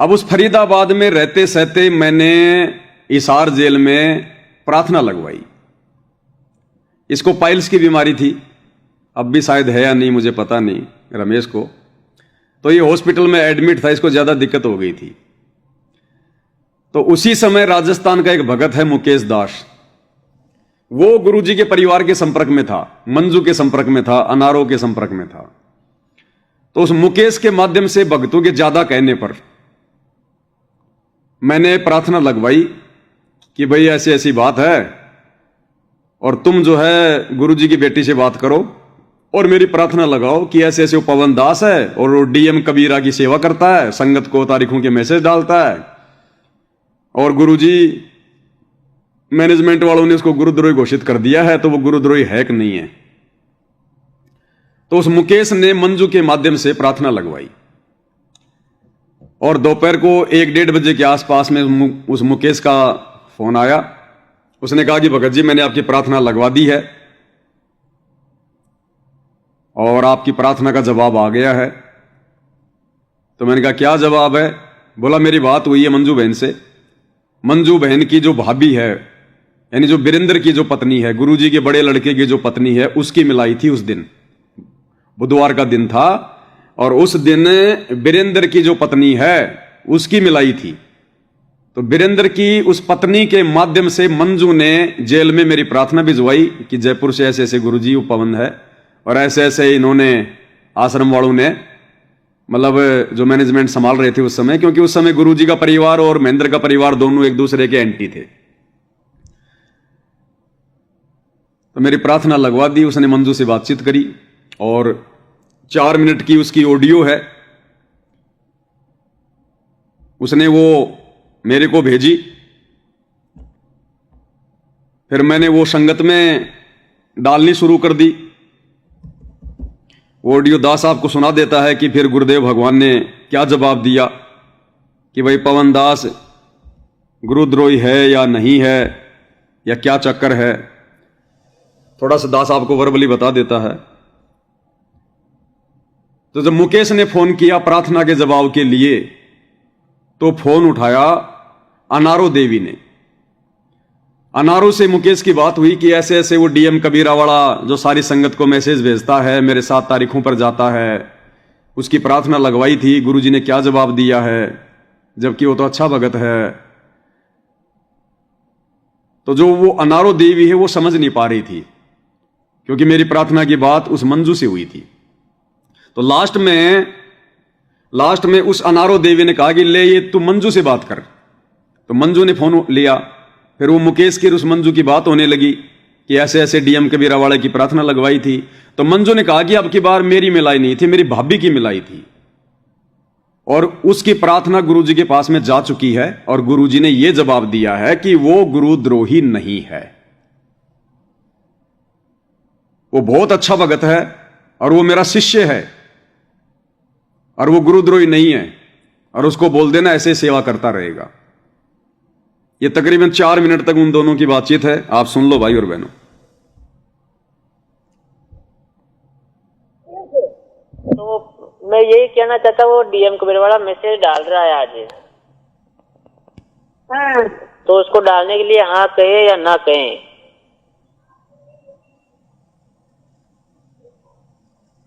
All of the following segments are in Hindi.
अब उस फरीदाबाद में रहते सहते मैंने हिसार जेल में प्रार्थना लगवाई। इसको पाइल्स की बीमारी थी, अब भी शायद है या नहीं मुझे पता नहीं, रमेश को। तो ये हॉस्पिटल में एडमिट था, इसको ज्यादा दिक्कत हो गई थी। तो उसी समय राजस्थान का एक भगत है मुकेश दास, वो गुरुजी के परिवार के संपर्क में था, मंजू के संपर्क में था, अनारों के संपर्क में था। तो उस मुकेश के माध्यम से भक्तों के ज्यादा कहने पर मैंने प्रार्थना लगवाई कि भाई ऐसी ऐसी बात है और तुम जो है गुरुजी की बेटी से बात करो और मेरी प्रार्थना लगाओ कि ऐसे ऐसे वो पवन दास है और वो डीएम कबीरा की सेवा करता है, संगत को तारीखों के मैसेज डालता है और गुरुजी मैनेजमेंट वालों ने उसको गुरुद्रोही घोषित कर दिया है, तो वो गुरुद्रोही है कि नहीं है। तो उस मुकेश ने मंजू के माध्यम से प्रार्थना लगवाई और दोपहर को 1-1:30 बजे के आसपास में उस मुकेश का फोन आया। उसने कहा कि भगत जी मैंने आपकी प्रार्थना लगवा दी है और आपकी प्रार्थना का जवाब आ गया है। तो मैंने कहा क्या जवाब है? बोला मेरी बात हुई है मंजू बहन से। मंजू बहन की जो भाभी है, यानी जो वीरेंद्र की जो पत्नी है, गुरुजी के बड़े लड़के की जो पत्नी है, उसकी मिलाई थी। उस दिन बुधवार का दिन था और उस दिन वीरेंद्र की जो पत्नी है उसकी मिलाई थी। तो वीरेंद्र की उस पत्नी के माध्यम से मंजू ने जेल में मेरी प्रार्थना भिजवाई कि जयपुर से ऐसे ऐसे गुरुजी उपवन है और ऐसे ऐसे इन्होंने आश्रम वालों ने, मतलब जो मैनेजमेंट संभाल रहे थे उस समय, क्योंकि उस समय गुरुजी का परिवार और महेंद्र का परिवार दोनों एक दूसरे के एंटी थे। तो मेरी प्रार्थना लगवा दी। उसने मंजू से बातचीत करी और 4 मिनट की उसकी ऑडियो है, उसने वो मेरे को भेजी। फिर मैंने वो संगत में डालनी शुरू कर दी। वो ऑडियो दास साहब को सुना देता है कि फिर गुरुदेव भगवान ने क्या जवाब दिया कि भाई पवन दास गुरुद्रोही है या नहीं है या क्या चक्कर है। थोड़ा सा दास साहब को वर्बली बता देता है। तो जब मुकेश ने फोन किया प्रार्थना के जवाब के लिए, तो फोन उठाया अनारो देवी ने। अनारो से मुकेश की बात हुई कि ऐसे ऐसे वो डीएम कबीरा वाला जो सारी संगत को मैसेज भेजता है, मेरे 7 तारीखों पर जाता है, उसकी प्रार्थना लगवाई थी, गुरुजी ने क्या जवाब दिया है, जबकि वो तो अच्छा भगत है। तो जो वो अनारो देवी है वो समझ नहीं पा रही थी, क्योंकि मेरी प्रार्थना की बात उस मंजू से हुई थी। तो लास्ट में उस अनारो देवी ने कहा कि ले ये तू मंजू से बात कर। तो मंजू ने फोन लिया। फिर वो मुकेश की उस मंजू की बात होने लगी कि ऐसे ऐसे डीएम कबीरा वाले की प्रार्थना लगवाई थी। तो मंजू ने कहा कि अब की बार मेरी मिलाई नहीं थी, मेरी भाभी की मिलाई थी और उसकी प्रार्थना गुरुजी के पास में जा चुकी है और गुरुजी ने यह जवाब दिया है कि वो गुरुद्रोही नहीं है, वो बहुत अच्छा भगत है और वो मेरा शिष्य है और वो गुरुद्रोही नहीं है और उसको बोल देना ऐसे सेवा करता रहेगा। ये तकरीबन 4 मिनट तक उन दोनों की बातचीत है, आप सुन लो भाई और बहनों। तो मैं यही कहना चाहता हूँ, वो डीएम कबीरा वाला मैसेज डाल रहा है आज, तो उसको डालने के लिए हाँ कहे या ना कहें?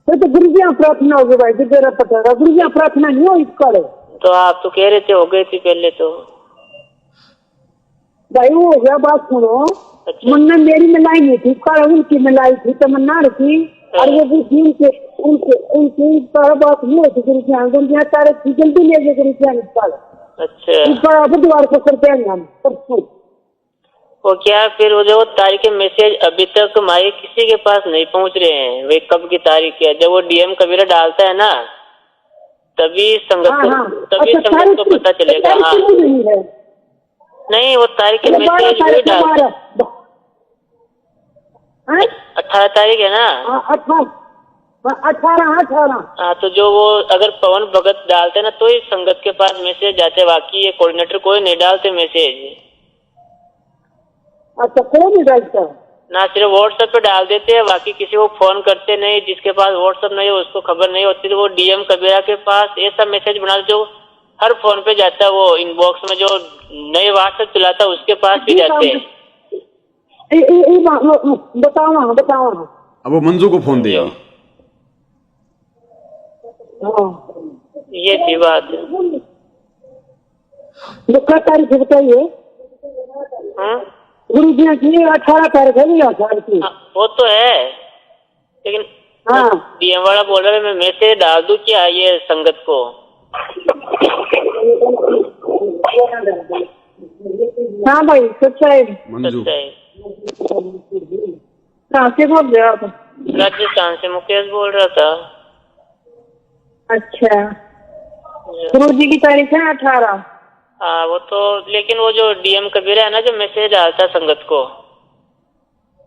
तो गुरुजी प्रार्थना होगी भाई, तो तेरा पता है गुरुजी प्रार्थना नहीं हो इसका। तो आप तो कह रहे थे हो गई थी पहले। तो भाई वो हो गया, बात सुनो। अच्छा। मुन्ना मेरी मिलाई नहीं थी, कल उनकी मिलाई थी, तमन्ना रखी और वो उनके बात नहीं होती। गुरुजी तारीख जल्दी ले गए गुरुजी कल। अच्छा, बुधवार को करते हैं हम परसों। वो क्या फिर वो जो तारीख के मैसेज अभी तक हमारे किसी के पास नहीं पहुंच रहे हैं, वे कब की तारीख है? जब वो डीएम कबीरा डालता है ना तभी संगत तभी संगत को पता चलेगा। हाँ नहीं, वो तारीख के मैसेज वही डालता है। 18 तारीख है ना? 18। हाँ, तो जो वो अगर पवन भगत डालते ना तो ही संगत के पास मैसेज जाते, बाकी ये कोऑर्डिनेटर कोई नहीं डालते मैसेज। अच्छा, कौन नहीं डालता? ना सिर्फ व्हाट्सएप पे डाल देते हैं, बाकी किसी को फोन करते नहीं। जिसके पास व्हाट्सएप नहीं है उसको खबर नहीं होती। तो वो डीएम कबीरा के पास ऐसा मैसेज बना जो हर फोन पे जाता है, वो इनबॉक्स में जो नए व्हाट्सएप चलाता है उसके पास भी जाते हैं। बताओ। अब वो मंजू को फोन दिया। ये थी बात। क्या तारीख बताइए? गुरु जी की 18 तारीख है, 18 की। वो तो है, लेकिन हाँ डीएम वाला बोल रहा है मैं मैसेज डाल दूं क्या ये संगत को? हाँ भाई, सच्चाई मंजू कहाँ से बोल रहे हो आप? राजस्थान से मुकेश बोल रहा था। अच्छा, गुरु जी की तारीख है 18। हाँ वो तो, लेकिन वो जो डीएम कबीरा है ना, जो मैसेज डालता संगत को,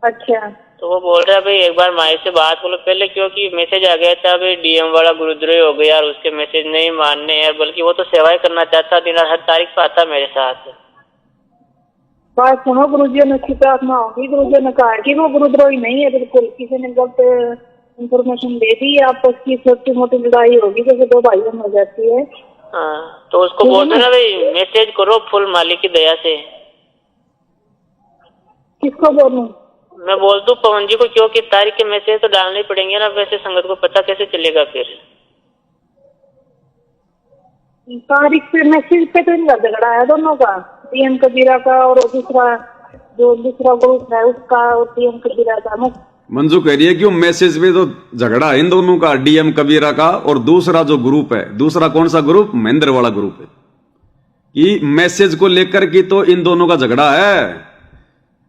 अच्छा, तो वो बोल रहा है भाई एक बार माई से बात बोलो पहले, क्योंकि मैसेज आ गया था भाई डीएम वाला गुरुद्रोही हो गया और उसके मैसेज नहीं मानने हैं, बल्कि वो तो सेवाएं करना चाहता, दिन हर तारीख पे आता मेरे साथ। बात सुनो, गुरु जी ने प्रार्थना होगी। गुरु जी ने कहा कि वो गुरुद्रोही नहीं है बिल्कुल, किसी ने गलत इंफॉर्मेशन दे दी, आपस की छोटी मोटी लड़ाई होगी जैसे दो भाइयों में हो जाती है। हाँ तो उसको बोल देना भाई मैसेज करो फुल मालिक की दया से। किसको बोलूं? मैं बोल दूं पवन जी को, क्योंकि तारीख के मैसेज तो डालने ही पड़ेंगे ना, वैसे संगत को पता कैसे चलेगा फिर? तारीख पे मैसेज पे तो इनका झगड़ा है दोनों का, डीएम कबीरा का और दूसरा ग्रुप है उसका, और डीएम कबीरा का। मंजू कह रही है कि वो मैसेज पे तो झगड़ा है इन दोनों का, डीएम कबीरा का और दूसरा जो ग्रुप है, दूसरा कौन सा ग्रुप? महेंद्र वाला ग्रुप है। कि मैसेज को लेकर के तो इन दोनों का झगड़ा है।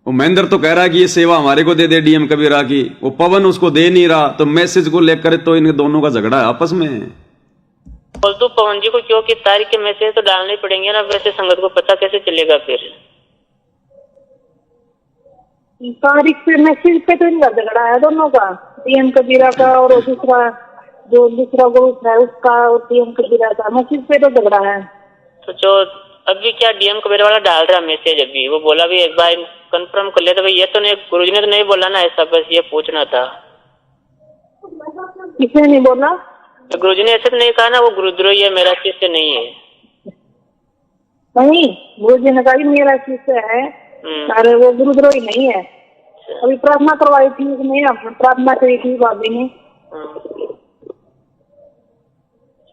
वो महेंद्र तो कह रहा है कि ये सेवा हमारे को दे दे डीएम कबीरा की, वो पवन उसको दे नहीं रहा, तो मैसेज को लेकर तो इन दोनों का झगड़ा है आपस में। बोल दो पवन जी को, क्योंकि तारीख के मैसेज तो डालने ही पड़ेंगे ना, वैसे संगत को पता कैसे चलेगा फिर? तारीख पे मैसेज पे तो इनका झगड़ा है दोनों का, डीएम कबीरा का और दूसरा ग्रुप है उसका, और डीएम कबीरा का। मैसेज पे तो झगड़ा है। तो जो अभी क्या डीएम कबीरा वाला डाल रहा मैसेज, अभी वो बोला भी एक बार कंफर्म कर लेता भाई, ये तो नहीं गुरुजी ने तो नहीं बोला ना ऐसा, बस ये पूछना था। किसने नहीं बोला? तो गुरुजी ने ऐसे तो नहीं कहा ना वो गुरुद्रोही है, मेरा शिष्य नहीं है? नहीं, गुरु जी ने कहा मेरा शिष्य है, अरे वो गुरुद्रोही नहीं है। अभी प्रार्थना करवाई थी उसने, प्रार्थना करी थी भाभी ने।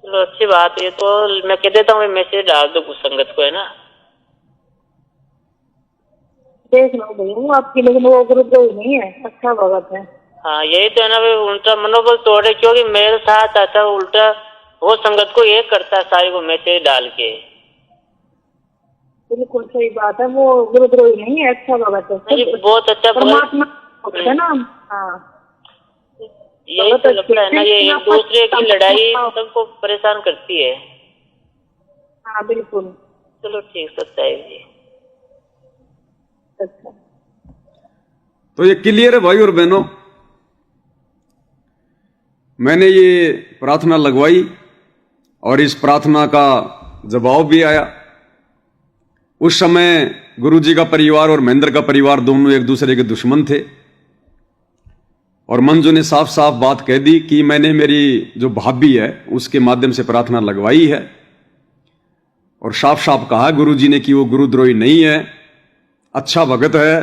चलो अच्छी बात है, तो मैं कह देता हूँ मैसेज डाल दो कुछ संगत को, है ना? देख लो भाई आपकी, लेकिन वो गुरुद्रोही नहीं है, अच्छा भगत है। हाँ यही तो है ना भाई, उल्टा मनोबल तोड़े, क्योंकि मेरे साथ आता उल्टा वो संगत को ये करता है सारी को मैसेज डाल के। बिल्कुल सही बात है, वो गुरुद्रोही नहीं है, अच्छा भगत है, बहुत अच्छा परमात्मा है ना। हाँ यही तो लगता है ना, ये एक दूसरे की लड़ाई सबको परेशान करती है। हाँ बिल्कुल। चलो ठीक सकता है जी। अच्छा तो ये क्लियर है भाई और बहनों, मैंने ये प्रार्थना लगवाई और इस प्रार्थना का जवाब भी आया। उस समय गुरुजी का परिवार और महेंद्र का परिवार दोनों एक दूसरे के दुश्मन थे, और मंजू ने साफ साफ बात कह दी कि मैंने मेरी जो भाभी है उसके माध्यम से प्रार्थना लगवाई है, और साफ साफ कहा गुरुजी ने कि वो गुरुद्रोही नहीं है, अच्छा भगत है।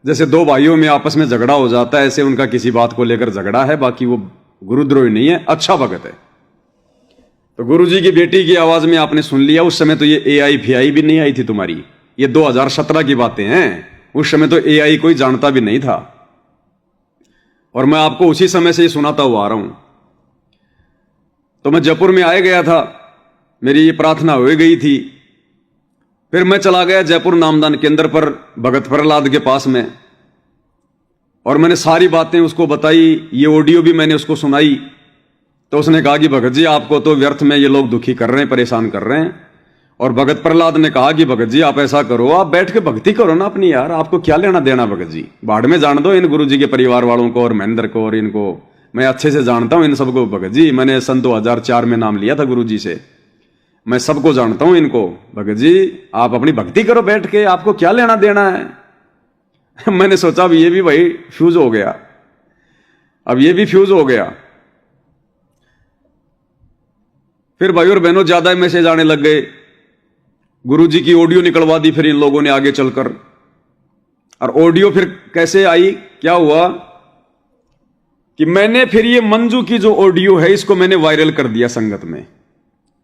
जैसे दो भाइयों में आपस में झगड़ा हो जाता है, ऐसे उनका किसी बात को लेकर झगड़ा है, बाकी वो गुरुद्रोही नहीं है, अच्छा भगत है। तो गुरुजी की बेटी की आवाज में आपने सुन लिया, उस समय तो ये एआई फियाई भी नहीं आई थी तुम्हारी, ये 2017 की बातें हैं, उस समय तो एआई कोई जानता भी नहीं था, और मैं आपको उसी समय से ही सुनाता हुआ आ रहा हूं। तो मैं जयपुर में आया गया था, मेरी ये प्रार्थना हो गई थी, फिर मैं चला गया जयपुर नामदान केंद्र पर भगत प्रहलाद के पास में, और मैंने सारी बातें उसको बताई, ये ऑडियो भी मैंने उसको सुनाई। तो उसने कहा कि भगत जी आपको तो व्यर्थ में ये लोग दुखी कर रहे हैं, परेशान कर रहे हैं। और भगत प्रहलाद ने कहा कि भगत जी आप ऐसा करो, आप बैठ के भक्ति करो ना अपनी, यार आपको क्या लेना देना भगत जी, भाड़ में जान दो इन गुरुजी के परिवार वालों को और महेंद्र को, और इनको मैं अच्छे से जानता हूं इन सबको भगत जी, मैंने सन 2004 में नाम लिया था गुरुजी से, मैं सबको जानता हूं इनको, भगत जी आप अपनी भक्ति करो बैठ के, आपको क्या लेना देना है। मैंने सोचा अब ये भी भाई फ्यूज हो गया, अब ये भी फ्यूज हो गया। फिर भाई और बहनों ज्यादा मैसेज आने लग गए, गुरुजी की ऑडियो निकलवा दी फिर इन लोगों ने आगे चलकर। और ऑडियो फिर कैसे आई, क्या हुआ कि मैंने फिर ये मंजू की जो ऑडियो है इसको मैंने वायरल कर दिया संगत में,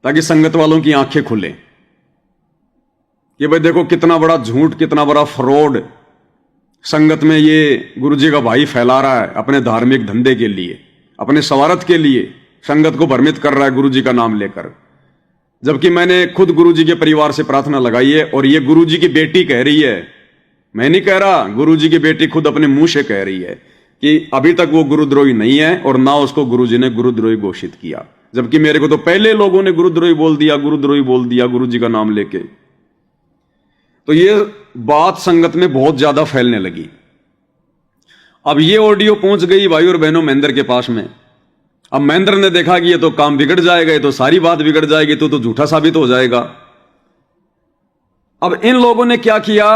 ताकि संगत वालों की आंखें खुले कि भाई देखो कितना बड़ा झूठ, कितना बड़ा फ्रॉड संगत में ये गुरुजी का भाई फैला रहा है अपने धार्मिक धंधे के लिए, अपने स्वार्थ के लिए संगत को भ्रमित कर रहा है गुरुजी का नाम लेकर। जबकि मैंने खुद गुरुजी के परिवार से प्रार्थना लगाई है और ये गुरुजी की बेटी कह रही है, मैं नहीं कह रहा, गुरुजी की बेटी खुद अपने मुंह से कह रही है कि अभी तक वो गुरुद्रोही नहीं है और ना उसको गुरुजी ने गुरुद्रोही घोषित किया। जबकि मेरे को तो पहले लोगों ने गुरुद्रोही बोल दिया, गुरुद्रोही बोल दिया गुरुजी का नाम लेके। तो ये बात संगत में बहुत ज्यादा फैलने लगी। अब ये ऑडियो पहुंच गई भाई और बहनों महेंद्र के पास में। अब महेंद्र ने देखा कि ये तो काम बिगड़ जाएगा, ये तो सारी बात बिगड़ जाएगी, तो झूठा साबित हो जाएगा। अब इन लोगों ने क्या किया,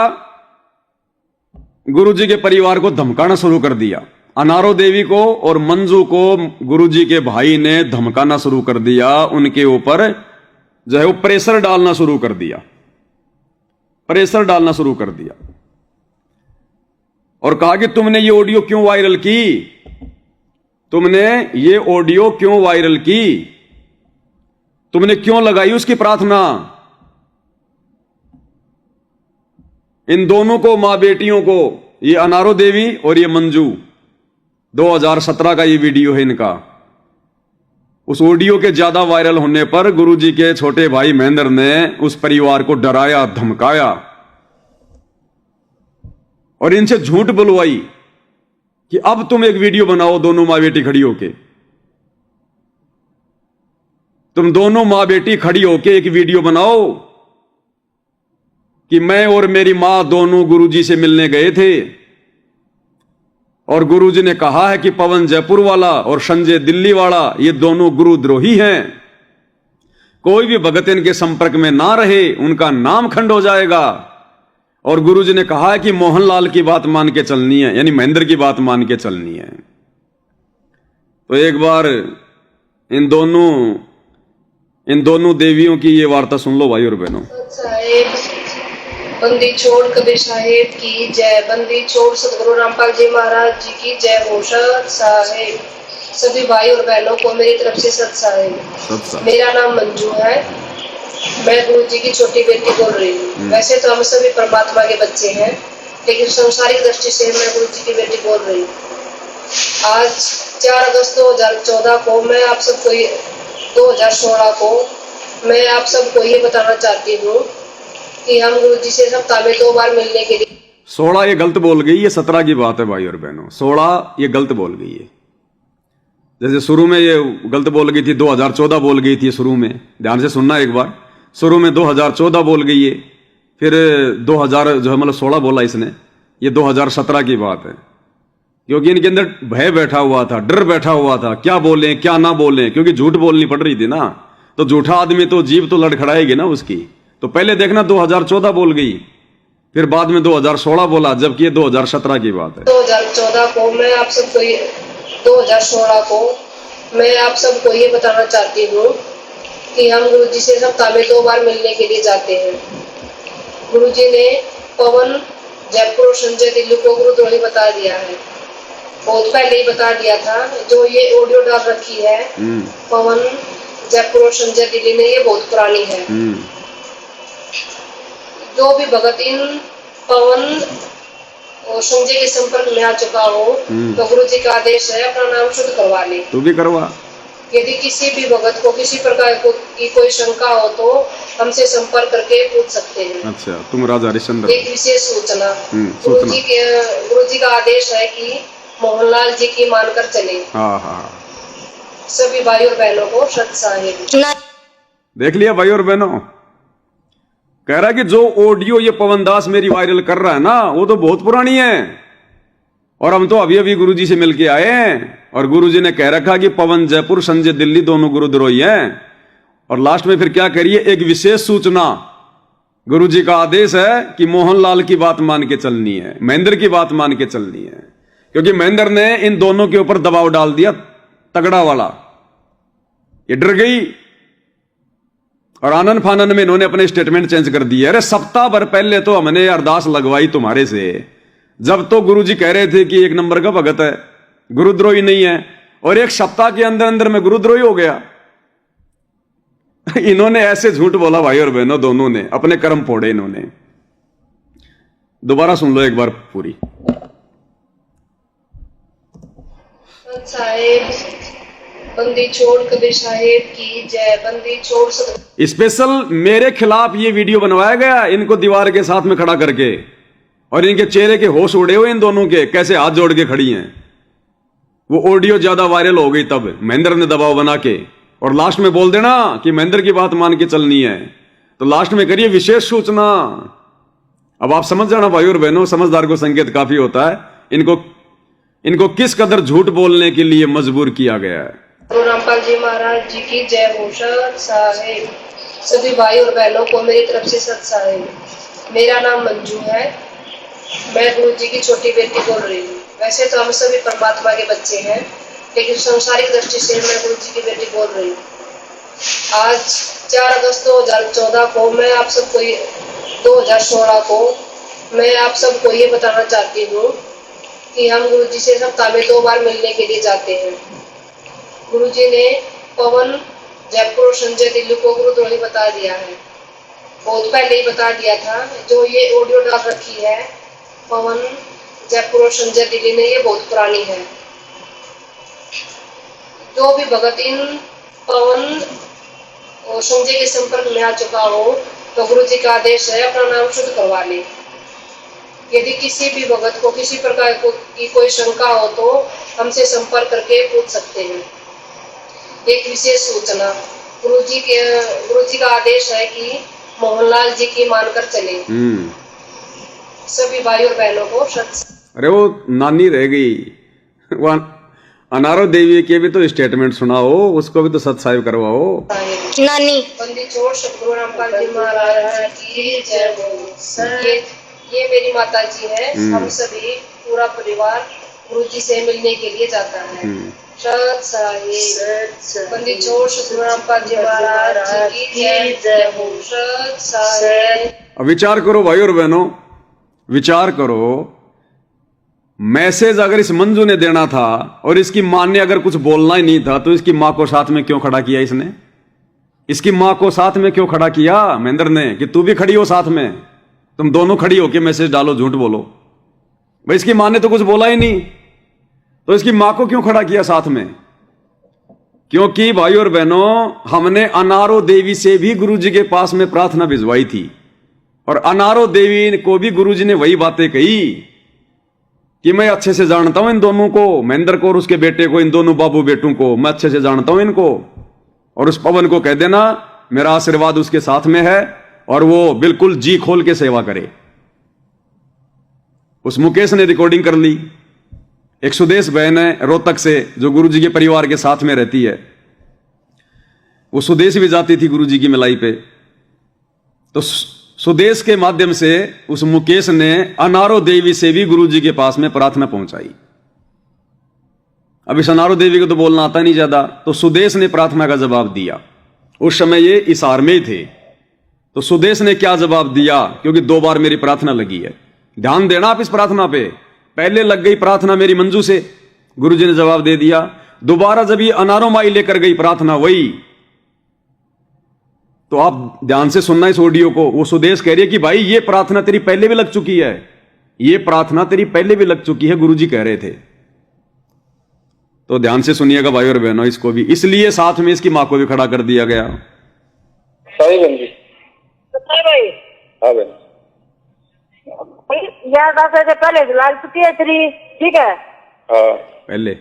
गुरुजी के परिवार को धमकाना शुरू कर दिया। अनारो देवी को और मंजू को गुरुजी के भाई ने धमकाना शुरू कर दिया, उनके ऊपर जो है वो प्रेशर डालना शुरू कर दिया, प्रेशर डालना शुरू कर दिया और कहा कि तुमने ये ऑडियो क्यों वायरल की, तुमने ये ऑडियो क्यों वायरल की, तुमने क्यों लगाई उसकी प्रार्थना। इन दोनों को, मां बेटियों को, ये अनारो देवी और ये मंजू, 2017 का ये वीडियो है इनका। उस ऑडियो के ज्यादा वायरल होने पर गुरुजी के छोटे भाई महेंद्र ने उस परिवार को डराया, धमकाया और इनसे झूठ बुलवाई कि अब तुम एक वीडियो बनाओ दोनों मां बेटी खड़ी होके, तुम दोनों मां बेटी खड़ी होके एक वीडियो बनाओ कि मैं और मेरी मां दोनों गुरुजी से मिलने गए थे और गुरुजी ने कहा है कि पवन जयपुर वाला और संजय दिल्ली वाला ये दोनों गुरुद्रोही हैं, कोई भी भगत इनके संपर्क में ना रहे, उनका नाम खंड हो जाएगा। और गुरुजी ने कहा है कि मोहनलाल की बात मान के चलनी है, यानी महेंद्र की बात मान के चलनी है। तो एक बार इन दोनों देवियों की ये वार्ता सुन लो भाई और बहनों। बंदी छोड़ कबीर साहेब की जय, बंदी छोड़ सतगुरु रामपाल जी महाराज जी की जय हो। सत साहेब सभी भाई और बहनों को मेरी तरफ से सत साहेब। मेरा नाम मंजू है, मैं गुरु जी की छोटी बेटी बोल रही हूँ। वैसे तो हम सभी परमात्मा के बच्चे हैं, लेकिन संसारिक दृष्टि से मैं गुरु जी की बेटी बोल रही हूँ। आज 4 अगस्त 2014 को मैं आप सबको 2016 को मैं आप सबको ये बताना चाहती हूँ कि हम गुरु जी से सप्ताह में 2 बार मिलने के लिए। 16 ये गलत बोल गई, ये 17 की बात है भाई और बहनों। 16 ये गलत बोल गई है, जैसे शुरू में ये गलत बोल गई थी, 2014 बोल गई थी शुरू में, ध्यान से सुनना एक बार। शुरू में 2014 बोल गई है, फिर 2000 जो है मतलब 16 बोला इसने, ये 2017 की बात है। क्योंकि इनके अंदर भय बैठा हुआ था, डर बैठा हुआ था, क्या बोलें क्या ना बोलें, क्योंकि झूठ बोलनी पड़ रही थी ना। तो झूठा आदमी तो जीभ तो लड़खड़ाएगी ना उसकी। तो पहले देखना 2014 बोल गई, फिर बाद में 2016 बोला, जबकि ये 2017 की बात है। 2014 को मैं आप सबको 2016 को मैं आप सबको ये बताना चाहती हूँ कि हम गुरु जी से सप्ताह में 2 बार मिलने के लिए जाते हैं। गुरु जी ने पवन जयपुर और संजय दिल्ली को गुरुद्रोही बता दिया है, बहुत पहले ही बता दिया था। जो ये ऑडियो डाल रखी है पवन जयपुर और संजय दिल्ली ने, ये बहुत पुरानी है। जो भी भगत इन पवन और संजय के संपर्क में आ चुका हो तो गुरु जी का आदेश है अपना नाम शुद्ध करवा ले। तू भी करवा। यदि किसी भी भगत को किसी प्रकार की कोई शंका हो तो हमसे संपर्क करके पूछ सकते हैं। अच्छा, तुम राजा हरिश्चंद्र। एक विशेष सूचना, गुरु जी का आदेश है कि मोहनलाल जी की मानकर चले। हाँ। सभी भाई और बहनों को सत साहेब। देख लिया भाई और बहनों, कह रहा है कि जो ऑडियो ये पवन दास मेरी वायरल कर रहा है ना, वो तो बहुत पुरानी है और हम तो अभी अभी गुरुजी से मिलके आए हैं। और गुरुजी ने कह रखा कि पवन जयपुर संजय दिल्ली दोनों गुरुद्रोही हैं। और लास्ट में फिर क्या करिए, एक विशेष सूचना, गुरुजी का आदेश है कि मोहनलाल की बात मान के चलनी है, महेंद्र की बात मान के चलनी है। क्योंकि महेंद्र ने इन दोनों के ऊपर दबाव डाल दिया तगड़ा वाला, ये डर गई और आनंद फानन में इन्होंने अपने स्टेटमेंट चेंज कर दिए। अरे सप्ताह भर पहले तो हमने अरदास लगवाई तुम्हारे से, जब तो गुरुजी कह रहे थे कि एक नंबर का भगत है, गुरुद्रोही नहीं है, और एक सप्ताह के अंदर अंदर में गुरुद्रोही हो गया। इन्होंने ऐसे झूठ बोला भाई और बहनों, दोनों ने अपने कर्म फोड़े इन्होंने। दोबारा सुन लो एक बार पूरी। साहेब बंदी छोड़ कबीर साहेब की जय। बंदी छोड़ स्पेशल मेरे खिलाफ ये वीडियो बनवाया गया, इनको दीवार के साथ में खड़ा करके, और इनके चेहरे के होश उड़े हुए इन दोनों के, कैसे हाथ जोड़ के खड़ी हैं। वो ऑडियो ज्यादा वायरल हो गई तब महेंद्र ने दबाव बना के, और लास्ट में बोल देना कि महेंद्र की बात मान के चलनी है, तो लास्ट में करिए विशेष सूचना। अब आप समझ जाना भाई और बहनों, समझदार को संकेत काफी होता है। इनको किस कदर झूठ बोलने के लिए मजबूर किया गया है। रामपाल जी महाराज जी की जय भूषण साहेब। सभी भाई और बहनों को मेरी तरफ से सत साहेब। मेरा नाम मंजू है, मैं गुरु जी की छोटी बेटी बोल रही हूँ। वैसे तो हम सभी परमात्मा के बच्चे हैं, लेकिन संसारिक दृष्टि से मैं गुरु जी की बेटी बोल रही हूँ। आज 4 अगस्त 2014 को मैं आप सबको 2016 को मैं आप सबको ये बताना चाहती हूँ कि हम गुरु जी से सप्ताह में 2 बार मिलने के लिए जाते हैं। गुरु जी ने पवन जयपुर और संजय दिल्ली को गुरुद्रोही बता दिया है, बहुत पहले ही बता दिया था। जो ये ऑडियो डाल रखी है पवन जयपुर और संजय दिल्ली ने, ये बहुत पुरानी है। जो भी भगत इन पवन और संजय के संपर्क में आ चुका हो तो गुरु जी का आदेश है अपना नाम शुद्ध करवा ले। यदि किसी भी भगत को किसी प्रकार की कोई शंका हो तो हमसे संपर्क करके पूछ सकते हैं। एक विशेष सूचना, गुरु जी का आदेश है कि मोहनलाल जी की मानकर चले। सभी भाई और बहनों को अरे वो नानी रह गई, वो अनारो देवी के भी तो स्टेटमेंट सुनाओ, उसको भी तो सत साहिब करवाओ। नानी बंदी छोड़ सतगुरु रामपाल जी महाराज की जय। ये मेरी माता जी है। हम सभी पूरा परिवार गुरु जी से मिलने के लिए जाता है। सत साहिब। बंदी छोड़ सतगुरु रामपाल जी महाराज की जय। सत साहिब। अब विचार करो भाई और बहनों, विचार करो, मैसेज अगर इस मंजू ने देना था और इसकी मां ने अगर कुछ बोलना ही नहीं था, तो इसकी मां को साथ में क्यों खड़ा किया इसने? इसकी मां को साथ में क्यों खड़ा किया महेंद्र ने कि तू भी खड़ी हो साथ में, तुम दोनों खड़ी हो के मैसेज डालो, झूठ बोलो। भाई इसकी मां ने तो कुछ बोला ही नहीं, तो इसकी मां को क्यों खड़ा किया साथ में? क्योंकि भाई और बहनों, हमने अनारो देवी से भी गुरु जी के पास में प्रार्थना भिजवाई थी, और अनारो देवी को भी गुरु जी ने वही बातें कही कि मैं अच्छे से जानता हूं इन दोनों को, महेंद्र को और उसके बेटे को, इन दोनों बाबू बेटों को मैं अच्छे से जानता हूं इनको, और उस पवन को कह देना मेरा आशीर्वाद उसके साथ में है और वो बिल्कुल जी खोल के सेवा करे। उस मुकेश ने रिकॉर्डिंग कर ली। एक सुदेश बहन है रोहतक से, जो गुरु जी के परिवार के साथ में रहती है, वो सुदेश भी जाती थी गुरु जी की मिलाई पे। तो सुदेश के माध्यम से उस मुकेश ने अनारो देवी से भी गुरु जी के पास में प्रार्थना पहुंचाई। अब इस अनारो देवी को तो बोलना आता नहीं ज्यादा, तो सुदेश ने प्रार्थना का जवाब दिया। उस समय ये इसार में थे, तो सुदेश ने क्या जवाब दिया? क्योंकि 2 बार मेरी प्रार्थना लगी है, ध्यान देना आप इस प्रार्थना पे। पहले लग गई प्रार्थना मेरी मंजू से, गुरु जी ने जवाब दे दिया। दोबारा जब ये अनारो माई लेकर गई प्रार्थना वही, तो आप ध्यान से सुनना इस ऑडियो को। वो सुदेश कह रही है कि भाई ये प्रार्थना तेरी पहले भी लग चुकी है, ये प्रार्थना तेरी पहले भी लग चुकी है, गुरुजी कह रहे थे। तो ध्यान से सुनिएगा भाई और बहनों इसको भी, इसलिए साथ में इसकी मां को भी खड़ा कर दिया गया। सही बहन जी। भाई हाँ बहन। 10 बजे पहले लाल चुकी है तेरी, ठीक है? हाँ पहले हैं?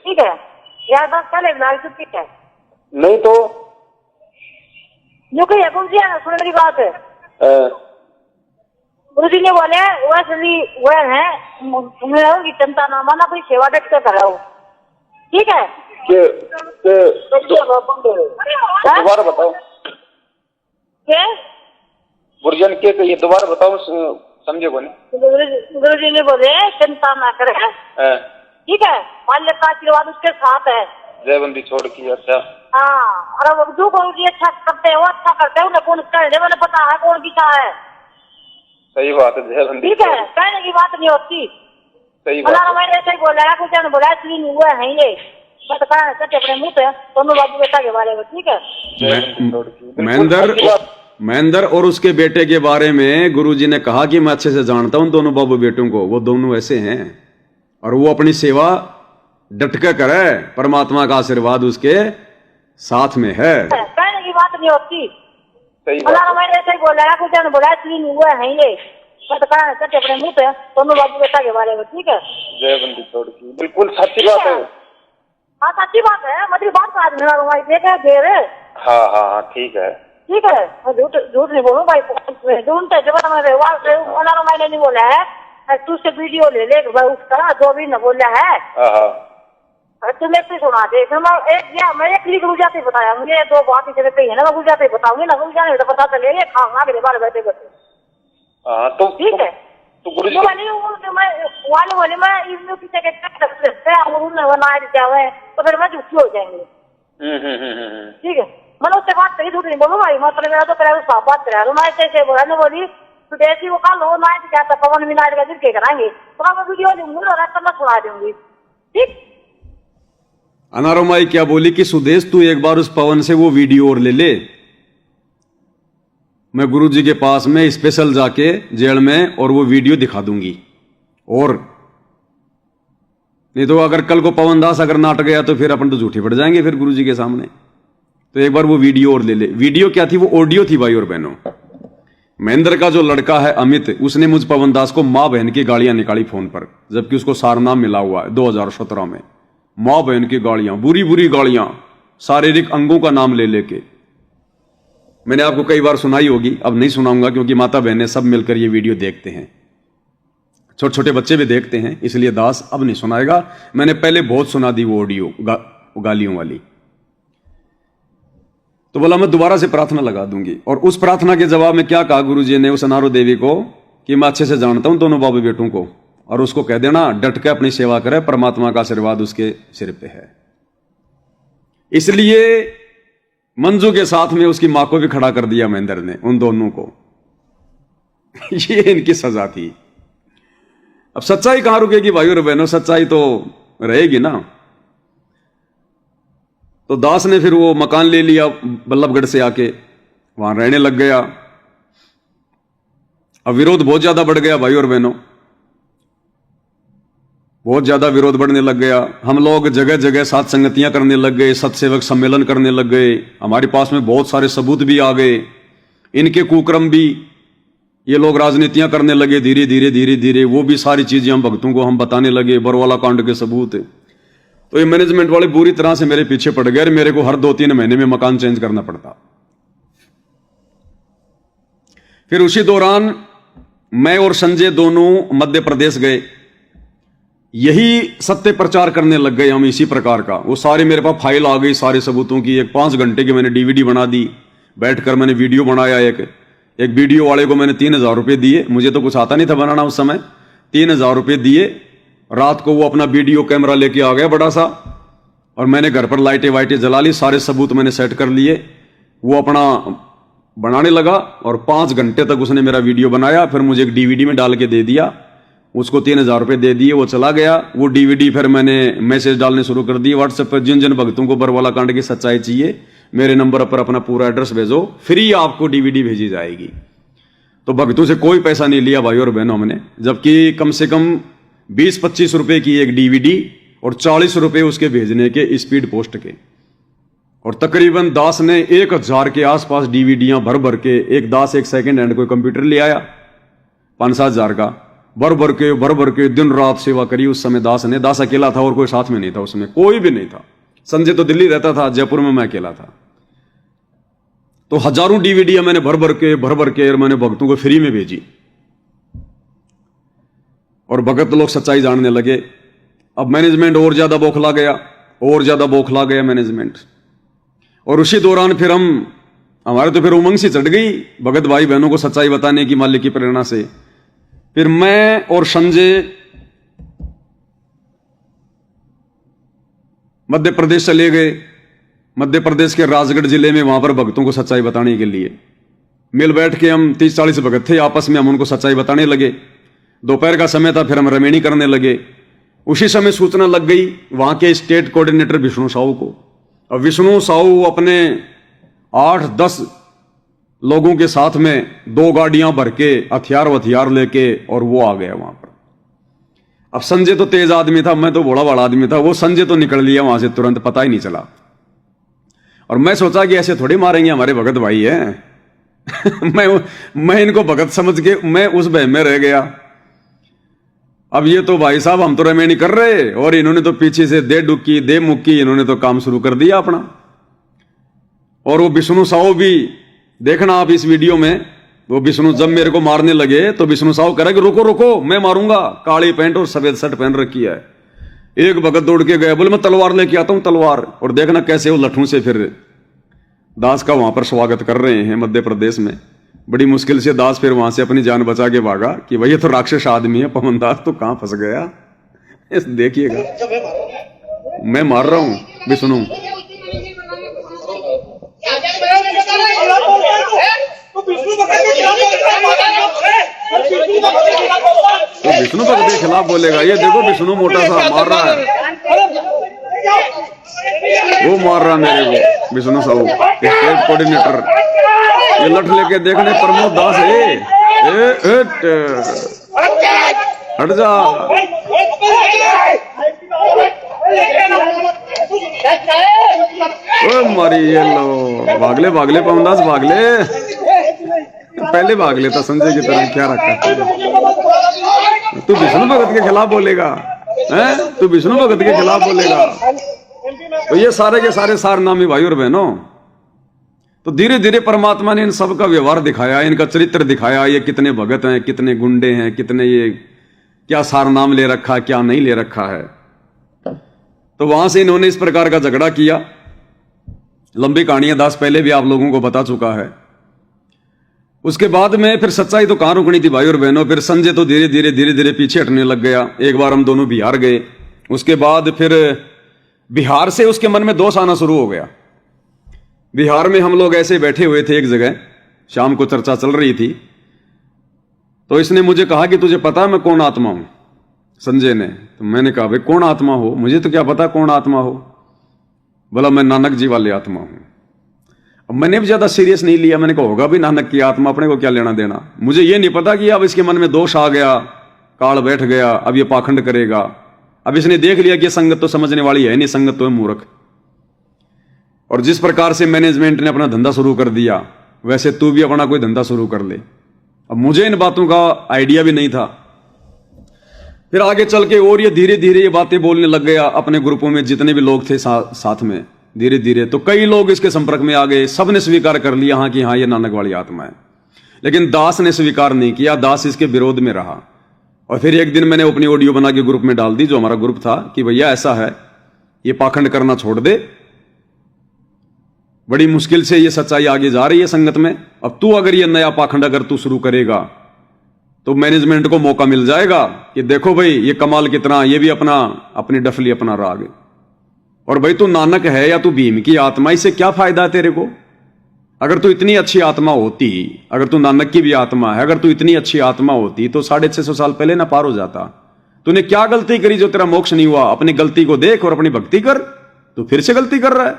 ठीक है, 10 पहले लाल चुकी है। नहीं तो जो कहीं गुरु जी सुन मेरी बात है। गुरु जी ने बोले वह है की चिंता ना माना, कोई सेवा डट कर कराओ, ठीक है? दोबारा बताओ गुरुजन के कहिए, दोबारा बताओ, समझे को नहीं। गुरु जी ने बोले चिंता ना करे, ठीक है? मालिक का आशीर्वाद उसके साथ है, जय बंदी छोड़ की। अच्छा हाँ, अरे वो जो गुरु जी अच्छा करते हो, अच्छा करते हो, उन्हें कौन कहने मैंने पता है कौन किसा है। सही बात है, जय बंदी ठीक है, कहने की बात नहीं होती। सही बात है। मैंने ऐसे ही बोला है, कुछ ने बोला इसलिए हुआ है ये बस कहा सच अपने मुंह पे दोनों बाबू बेटा के बारे में। ठीक है, महेंद्र और उसके बेटे के बारे में गुरुजी ने कहा कि मैं अच्छे से जानता हूं दोनों बाबू बेटों को, वो दोनों ऐसे हैं और वो अपनी सेवा डट के करे, परमात्मा का आशीर्वाद उसके साथ में है। कहने की बात नहीं होती। सही बात है। मैंने ऐसे ही बोला है, कुछ ने बोला इसलिए हुआ है ये बस कहा सच अपने मुंह पे दोनों बाबू बेटा के बारे में। ठीक है, जय बंदी छोड़ की, बिल्कुल सच्ची बात है। हाँ सच्ची बात है, मतलब बात का आज मेरा भाई देखा देर है। हाँ हाँ हाँ ठीक है। ठीक है, मैं झूठ नहीं बोलूँ भाई, ढूंढते जब मैंने नहीं बोला है, तू से वीडियो ले ले भाई उसका जो भी न बोला है तुम एक सुना दे। फिर मैं एक लिख गुजराती बताया, मुझे दो बात इसे पे है ना, मैं गुजराती बताऊंगी ना, गुजराती तो पता चले ये खाऊंगा मेरे बारे बैठे बैठे। तो ठीक है, तो गुरु जी तो फिर मैं झूठी हो जाएंगे। ठीक है, मैंने उससे बात करी, झूठ नहीं बोलूँ भाई, मतलब मेरा तो करा साफ बात करा मैं ऐसे बोला नहीं बोली तो जैसी वो कल हो नाइट क्या था पवन भी नाइट का दिन के कराएंगे तो मैं वीडियो दूंगी और मैं सुना दूंगी। ठीक, अनारोमाई क्या बोली कि सुदेश तू एक बार उस पवन से वो वीडियो और ले ले, मैं गुरुजी के पास में स्पेशल जाके जेल में और वो वीडियो दिखा दूंगी। और नहीं तो अगर कल को पवन दास अगर नाट गया तो फिर अपन तो झूठे पड़ जाएंगे फिर गुरुजी के सामने। तो एक बार वो वीडियो और ले ले। वीडियो क्या थी? वो ऑडियो थी भाई और बहनों। महेंद्र का जो लड़का है अमित, उसने मुझ पवन दास को मां बहन की गालियां निकाली फोन पर, जबकि उसको सारनाम मिला हुआ है 2017 में। मां बहन की गालियां, बुरी बुरी गालियां, शारीरिक अंगों का नाम ले लेके। मैंने आपको कई बार सुनाई होगी, अब नहीं सुनाऊंगा क्योंकि माता बहनें सब मिलकर ये वीडियो देखते हैं, छोटे छोटे बच्चे भी देखते हैं, इसलिए दास अब नहीं सुनाएगा। मैंने पहले बहुत सुना दी वो ऑडियो गालियों वाली। तो बोला मैं दोबारा से प्रार्थना लगा दूंगी। और उस प्रार्थना के जवाब में क्या कहा गुरुजी ने उस अनारो देवी को कि मैं अच्छे से जानता हूं दोनों बाबू बेटों को, और उसको कह देना डट के अपनी सेवा करे, परमात्मा का आशीर्वाद उसके सिर पे है। इसलिए मंजू के साथ में उसकी मां को भी खड़ा कर दिया महेंद्र ने, उन दोनों को। ये इनकी सजा थी। अब सच्चाई कहां रुकेगी भाई और बहनों? सच्चाई तो रहेगी ना। तो दास ने फिर वो मकान ले लिया बल्लभगढ़ से आके, वहां रहने लग गया। अब विरोध बहुत ज्यादा बढ़ गया भाई और बहनों, बहुत ज्यादा विरोध बढ़ने लग गया। हम लोग जगह जगह साथ संगतियां करने लग गए, सत्सेवक सम्मेलन करने लग गए। हमारे पास में बहुत सारे सबूत भी आ गए, इनके कुक्रम भी ये लोग राजनीतियां करने लगे धीरे धीरे धीरे धीरे। वो भी सारी चीजें हम भक्तों को हम बताने लगे, बरवाला कांड के सबूत। तो ये मैनेजमेंट वाले बुरी तरह से मेरे पीछे पड़ गए, मेरे को हर 2-3 महीने में मकान चेंज करना पड़ता। फिर उसी दौरान मैं और संजय दोनों मध्य प्रदेश गए, यही सत्य प्रचार करने लग गए हम इसी प्रकार का। वो सारे मेरे पास फाइल आ गई सारे सबूतों की। एक 5 घंटे की मैंने डीवीडी बना दी, बैठकर मैंने वीडियो बनाया। एक वीडियो वाले को मैंने 3000 रुपये दिए, मुझे तो कुछ आता नहीं था बनाना उस समय। 3000 रुपये दिए, रात को वो अपना वीडियो कैमरा लेके आ गया बड़ा सा, और मैंने घर पर लाइटें वाइटें जला ली, सारे सबूत मैंने सेट कर लिए। वो अपना बनाने लगा और 5 घंटे तक उसने मेरा वीडियो बनाया। फिर मुझे एक डीवीडी में डाल के दे दिया, उसको 3000 रुपये दे दिए, वो चला गया। वो डीवीडी फिर मैंने मैसेज डालने शुरू कर दिए व्हाट्सएप पर, जिन जिन भक्तों को बरवाला कांड की सच्चाई चाहिए मेरे नंबर पर अपना पूरा एड्रेस भेजो, फ्री आपको डीवीडी भेजी जाएगी। तो भक्तों से कोई पैसा नहीं लिया भाई और बहनों हमने, जबकि कम से कम 20-25 रुपए की एक डीवीडी और 40 रुपए उसके भेजने के स्पीड पोस्ट के। और तकरीबन दास ने 1000 के आसपास डीवीडियां भर भर के, एक दास एक सेकंड हैंड कोई कंप्यूटर ले आया 5-7 हजार का, भर भर के दिन रात सेवा करी उस समय दास ने। दास अकेला था और कोई साथ में नहीं था, उसमें कोई भी नहीं था। संजय तो दिल्ली रहता था, जयपुर में मैं अकेला था। तो हजारों डीवीडियां मैंने भर भर के और मैंने भक्तों को फ्री में भेजी, और भगत लोग सच्चाई जानने लगे। अब मैनेजमेंट और ज्यादा बौखला गया मैनेजमेंट। और उसी दौरान फिर हमारे तो फिर उमंग सी चढ़ गई भगत भाई बहनों को सच्चाई बताने की मालिक की प्रेरणा से। फिर मैं और संजय मध्य प्रदेश चले गए। मध्य प्रदेश के राजगढ़ जिले में, वहां पर भक्तों को सच्चाई बताने के लिए मिल बैठ के हम 30-40 भगत थे, आपस में हम उनको सच्चाई बताने लगे। दोपहर का समय था, फिर हम रमेणी करने लगे। उसी समय सूचना लग गई वहां के स्टेट कोऑर्डिनेटर विष्णु साहू को। और विष्णु साहू अपने 8-10 लोगों के साथ में 2 गाड़ियां भर के हथियार लेके और वो आ गया वहां पर। अब संजय तो तेज आदमी था, मैं तो भोला भाला आदमी था। वो संजय तो निकल लिया वहां से तुरंत, पता ही नहीं चला। और मैं सोचा कि ऐसे थोड़ी मारेंगे, हमारे भगत भाई हैं। मैं इनको भगत समझ के मैं उस भय में रह गया। अब ये तो भाई साहब हम तो रमेणी कर रहे, और इन्होंने तो पीछे से दे डुक्की दे मुक्की, इन्होंने तो काम शुरू कर दिया अपना। और वो विष्णु साहू भी, देखना आप इस वीडियो में, वो विष्णु जब मेरे को मारने लगे तो विष्णु साहू कह रहा कि रुको रुको मैं मारूंगा। काली पैंट और सफेद शर्ट पहन रखी है। एक भगत दौड़ के गया, बोले मैं तलवार लेके आता हूं, तलवार। और देखना कैसे वो लठों से फिर दास का वहां पर स्वागत कर रहे हैं मध्य प्रदेश में। बड़ी मुश्किल से दास फिर वहां से अपनी जान बचा के भागा कि भाई ये तो राक्षस आदमी है। पवन दास तो कहां फंस गया, देखिएगा मैं मार रहा हूं विष्णु। तो विष्णु भक्त के खिलाफ बोलेगा, ये देखो विष्णु मोटा सा मार रहा है, वो मार रहा मेरे को विष्णु साहू स्टेट कोऑर्डिनेटर। ये लठ लेके देखने प्रमोद दास है, हट जा। ओ मारी ये लो, भागले भागले पवन दास भागले, पहले भाग लेता संजय की तरह, क्या रखा। तू विष्णु भगत के खिलाफ बोलेगा हैं? तू विष्णु भगत के खिलाफ बोलेगा। तो ये सारे के सारे सारनामी भाई और बहनों, तो धीरे धीरे परमात्मा ने इन सब का व्यवहार दिखाया, इनका चरित्र दिखाया। ये कितने भगत हैं, कितने गुंडे हैं, कितने ये क्या सारनाम ले रखा, क्या नहीं ले रखा है। तो वहां से इन्होंने इस प्रकार का झगड़ा किया। लंबी कहानियां दास पहले भी आप लोगों को बता चुका है। उसके बाद में फिर सच्चाई तो कहां रुकनी थी भाई और बहनों। फिर संजय तो धीरे धीरे पीछे हटने लग गया। एक बार हम दोनों बिहार गए, उसके बाद फिर बिहार से उसके मन में दोष आना शुरू हो गया। बिहार में हम लोग ऐसे बैठे हुए थे एक जगह, शाम को चर्चा चल रही थी। तो इसने मुझे कहा कि तुझे पता है मैं कौन आत्मा हूं, संजय ने। तो मैंने कहा भाई कौन आत्मा हो, मुझे तो क्या पता कौन आत्मा हो। बोला मैं नानक जी वाले आत्मा हूं। अब मैंने भी ज्यादा सीरियस नहीं लिया, मैंने कहा होगा भी नानक की आत्मा, अपने को क्या लेना देना। मुझे ये नहीं पता कि अब इसके मन में दोष आ गया, काल बैठ गया, अब ये पाखंड करेगा। अब इसने देख लिया कि संगत तो समझने वाली है नहीं, संगत तो है मूर्ख। और जिस प्रकार से मैनेजमेंट ने अपना धंधा शुरू कर दिया, वैसे तू भी अपना कोई धंधा शुरू कर ले। अब मुझे इन बातों का आइडिया भी नहीं था। फिर आगे चल के और ये धीरे धीरे ये बातें बोलने लग गया अपने ग्रुपों में, जितने भी लोग थे साथ में। धीरे धीरे तो कई लोग इसके संपर्क में आ गए, सबने स्वीकार कर लिया हाँ कि हाँ ये नानक वाली आत्मा है। लेकिन दास ने स्वीकार नहीं किया, दास इसके विरोध में रहा। और फिर एक दिन मैंने अपनी ऑडियो बना के ग्रुप में डाल दी, जो हमारा ग्रुप था, कि भैया ऐसा है, ये पाखंड करना छोड़ दे, बड़ी मुश्किल से ये सच्चाई आगे जा रही है संगत में। अब तू अगर ये नया पाखंड अगर तू शुरू करेगा तो मैनेजमेंट को मौका मिल जाएगा कि देखो भाई ये कमाल कितना, ये भी अपनी डफली अपना राग। और भाई तू नानक है या तू भीम की आत्मा, इससे क्या फायदा है तेरे को। अगर तू इतनी अच्छी आत्मा होती, अगर तू नानक की भी आत्मा है, अगर तू इतनी अच्छी आत्मा होती तो 650 साल पहले ना पार हो जाता। तूने क्या गलती करी जो तेरा मोक्ष नहीं हुआ। अपनी गलती को देख और अपनी भक्ति कर। तू फिर से गलती कर रहा है,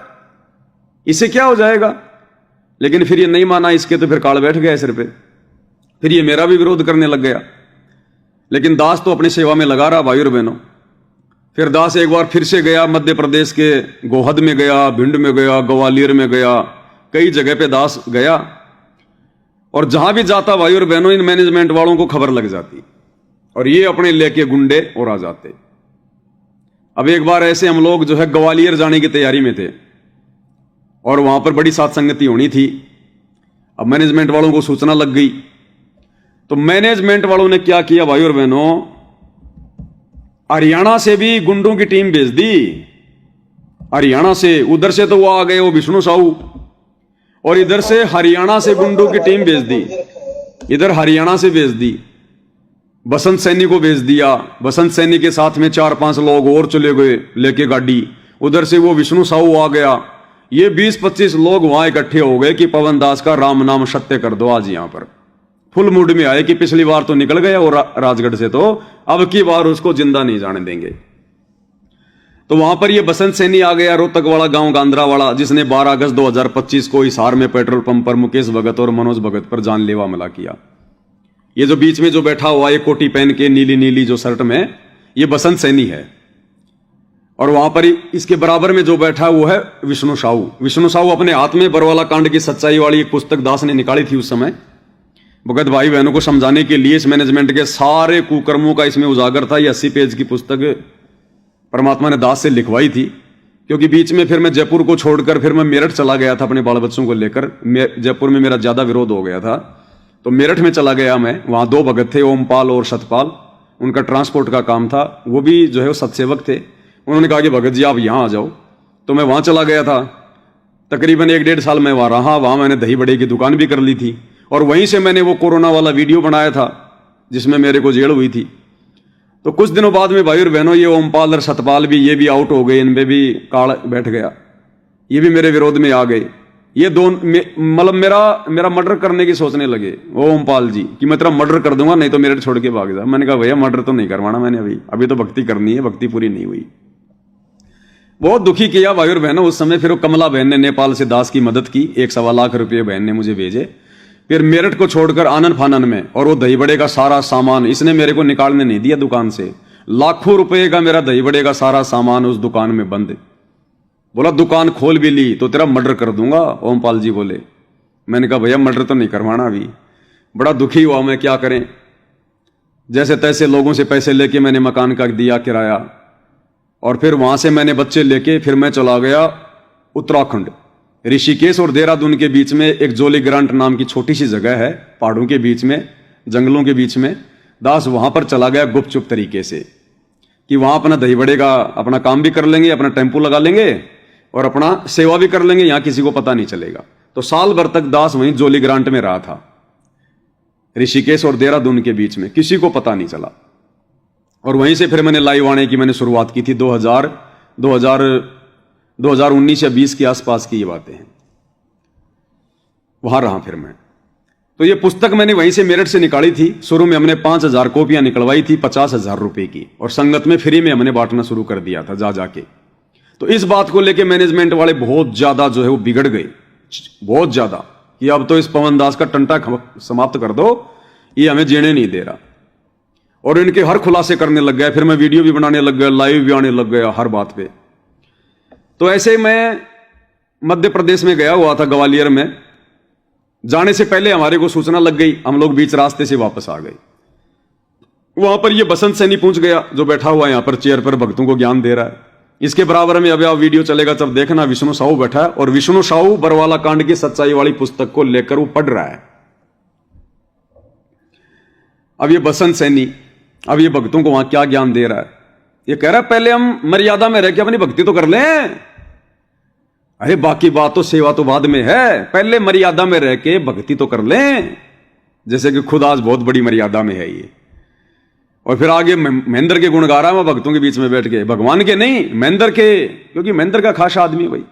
इससे क्या हो जाएगा। लेकिन फिर ये नहीं माना इसके, तो फिर काल बैठ गया सिर पे। फिर ये मेरा भी विरोध करने लग गया। लेकिन दास तो अपनी सेवा में लगा रहा भाई और बहनों। फिर दास एक बार फिर से गया, मध्य प्रदेश के गोहद में गया, भिंड में गया, ग्वालियर में गया, कई जगह पे दास गया। और जहां भी जाता भाई और बहनों, इन मैनेजमेंट वालों को खबर लग जाती और ये अपने लेके गुंडे और आ जाते। अब एक बार ऐसे हम लोग जो है ग्वालियर जाने की तैयारी में थे और वहां पर बड़ी सत्संगति होनी थी। अब मैनेजमेंट वालों को सूचना लग गई, तो मैनेजमेंट वालों ने क्या किया भाई और बहनों, हरियाणा से भी गुंडों की टीम भेज दी। हरियाणा से, उधर से तो वो आ गए वो विष्णु साहू, और इधर से हरियाणा से गुंडों की टीम भेज दी। इधर हरियाणा से भेज दी, बसंत सैनी को भेज दिया। बसंत सैनी के साथ में 4-5 लोग और चले गए लेके गाड़ी। उधर से वो विष्णु साहू आ गया। ये 20-25 लोग वहां इकट्ठे हो गए कि पवन दास का राम नाम सत्य कर दो। आज यहां पर फुल मूड में आए कि पिछली बार तो निकल गया और राजगढ़ से, तो अब की बार उसको जिंदा नहीं जाने देंगे। तो वहां पर ये बसंत सैनी आ गया, रोहतक वाला गांव गांद्रावाला, जिसने 12 अगस्त 2025 को हिसार में पेट्रोल पंप पर मुकेश भगत और मनोज भगत पर जानलेवा हमला किया। ये जो बीच में जो बैठा हुआ ये कोटी पहन के नीली नीली जो शर्ट में, ये बसंत सैनी है। और वहां पर इसके बराबर में जो बैठा वो है विष्णु साहू। विष्णु साहू अपने हाथ में बरवाला कांड की सच्चाई वाली एक पुस्तक दास ने निकाली थी उस समय, भगत भाई बहनों को समझाने के लिए। इस मैनेजमेंट के सारे कुकर्मों का इसमें उजागर था। ये 80 पेज की पुस्तक परमात्मा ने दास से लिखवाई थी, क्योंकि बीच में फिर मैं जयपुर को छोड़कर फिर मैं मेरठ चला गया था अपने बाल बच्चों को लेकर। जयपुर में मेरा ज्यादा विरोध हो गया था, तो मेरठ में चला गया मैं। वहां 2 भगत थे, ओमपाल और सतपाल, उनका ट्रांसपोर्ट का काम था। वो भी जो है वो सत्सेवक थे। उन्होंने कहा कि भगत जी आप यहां आ जाओ, तो मैं वहां चला गया था। तकरीबन 1-1.5 साल मैं वहां रहा। वहां मैंने दही बड़े की दुकान भी कर ली थी, और वहीं से मैंने वो कोरोना वाला वीडियो बनाया था जिसमें मेरे को जेल हुई थी। तो कुछ दिनों बाद में भाई और बहनों ये ओमपाल और सतपाल भी, ये भी आउट हो गए, इनमें भी काल बैठ गया, ये भी मेरे विरोध में आ गए। ये दोनों मतलब मेरा मर्डर करने की सोचने लगे ओमपाल जी कि मैं तेरा मर्डर कर दूंगा, नहीं तो मेरे छोड़ के भाग जा। मैंने कहा भैया मर्डर तो नहीं करवाना मैंने, अभी तो भक्ति करनी है, भक्ति पूरी नहीं हुई। बहुत दुखी किया भाई और बहनों उस समय। फिर वो कमला बहन ने नेपाल से दास की मदद की, 1.25 लाख रुपये बहन ने मुझे भेजे। फिर मेरठ को छोड़कर आनन फानन में, और वो दही बड़े का सारा सामान इसने मेरे को निकालने नहीं दिया दुकान से। लाखों रुपए का मेरा दही बड़े का सारा सामान उस दुकान में बंद। बोला दुकान खोल भी ली तो तेरा मर्डर कर दूंगा, ओमपाल जी बोले। मैंने कहा भैया मर्डर तो नहीं करवाना अभी। बड़ा दुखी हुआ मैं, क्या करें। जैसे तैसे लोगों से पैसे लेके मैंने मकान का दिया किराया, और फिर वहां से मैंने बच्चे लेके फिर मैं चला गया उत्तराखंड। ऋषिकेश और देहरादून के बीच में एक जोली ग्रांट नाम की छोटी सी जगह है, पहाड़ों के बीच में, जंगलों के बीच में। दास वहां पर चला गया गुपचुप तरीके से, कि वहां अपना दही बड़े का अपना काम भी कर लेंगे, अपना टेम्पो लगा लेंगे और अपना सेवा भी कर लेंगे, यहां किसी को पता नहीं चलेगा। तो साल भर तक दास वहीं जोली ग्रांट में रहा था, ऋषिकेश और देहरादून के बीच में, किसी को पता नहीं चला। और वहीं से फिर मैंने लाइव आने की मैंने शुरुआत की थी 2019 या 20 के आसपास की ये बातें हैं। वहां रहा फिर मैं। तो ये पुस्तक मैंने वहीं से मेरठ से निकाली थी। शुरू में हमने 5,000 कॉपियां निकलवाई थी 50,000 रुपए की, और संगत में फ्री में हमने बांटना शुरू कर दिया था जा जाके। तो इस बात को लेके मैनेजमेंट वाले बहुत ज्यादा जो है वो बिगड़ गए, बहुत ज्यादा, कि अब तो इस पवन दास का टंटा समाप्त कर दो, ये हमें जीने नहीं दे रहा। और इनके हर खुलासे करने लग गया। फिर मैं वीडियो भी बनाने लग गया, लाइव भी आने लग गया हर बात पे। तो ऐसे मैं मध्य प्रदेश में गया हुआ था, ग्वालियर में। जाने से पहले हमारे को सूचना लग गई, हम लोग बीच रास्ते से वापस आ गए। वहां पर ये बसंत सैनी पहुंच गया, जो बैठा हुआ है यहां पर चेयर पर, भक्तों को ज्ञान दे रहा है। इसके बराबर में अभी आप वीडियो चलेगा जब देखना, विष्णु साहू बैठा है, और विष्णु साहू बरवाला कांड की सच्चाई वाली पुस्तक को लेकर वो पढ़ रहा है। अब ये बसंत सैनी अब ये भक्तों को वहां क्या ज्ञान दे रहा है। ये कह रहा है पहले हम मर्यादा में रह के अपनी भक्ति तो कर लें, अरे बाकी बात तो सेवा तो बाद में है, पहले मर्यादा में रह के भक्ति तो कर लें। जैसे कि खुद आज बहुत बड़ी मर्यादा में है ये। और फिर आगे महेंद्र के गुण गा रहा है मैं भक्तों के बीच में बैठ के, भगवान के नहीं महेंद्र के, क्योंकि महेंद्र का खास आदमी है भाई।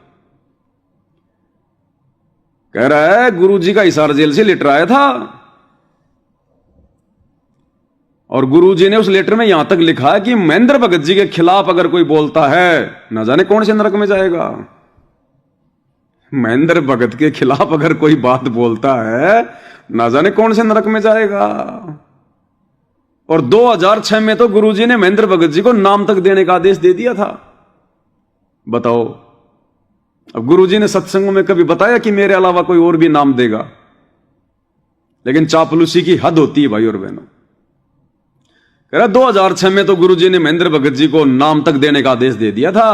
कह रहा है गुरुजी का हिसार जेल से लेटर आया था, और गुरुजी ने उस लेटर में यहां तक लिखा है कि महेंद्र भगत जी के खिलाफ अगर कोई बोलता है ना जाने कौन से नरक में जाएगा। महेंद्र भगत के खिलाफ अगर कोई बात बोलता है ना जाने कौन से नरक में जाएगा। और 2006 में तो गुरुजी ने महेंद्र भगत जी को नाम तक देने का आदेश दे दिया था। बताओ, अब गुरुजी ने सत्संगों में कभी बताया कि मेरे अलावा कोई और भी नाम देगा? लेकिन चापलूसी की हद होती है भाई और बहनों। 2006 में तो गुरुजी ने महेंद्र भगत जी को नाम तक देने का आदेश दे दिया था।